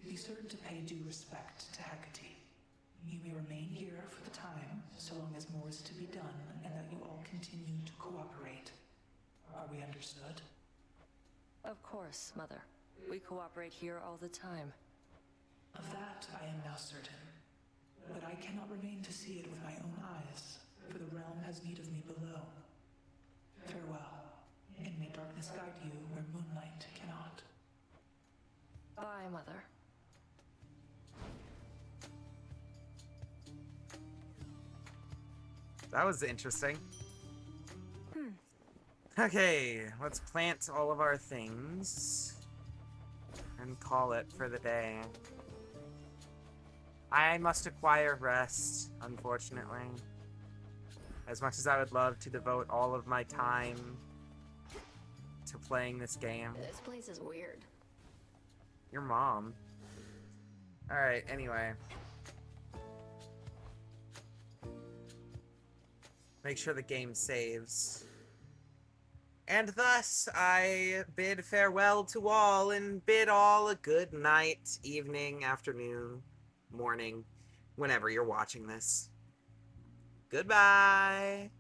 Be certain to pay due respect to Hecate. You may remain here for the time, so long as more is to be done, and that you all continue to cooperate. Are we understood? Of course, Mother. We cooperate here all the time. Of that I am now certain. But I cannot remain to see it with my own eyes, for the realm has need of me below. Farewell, and may darkness guide you where moonlight cannot. Bye, Mother. That was interesting. Okay, let's plant all of our things and call it for the day. I must acquire rest, unfortunately. As much as I would love to devote all of my time to playing this game. This place is weird. Your mom. Alright, anyway. Make sure the game saves. And thus, I bid farewell to all and bid all a good night, evening, afternoon, morning, whenever you're watching this. Goodbye!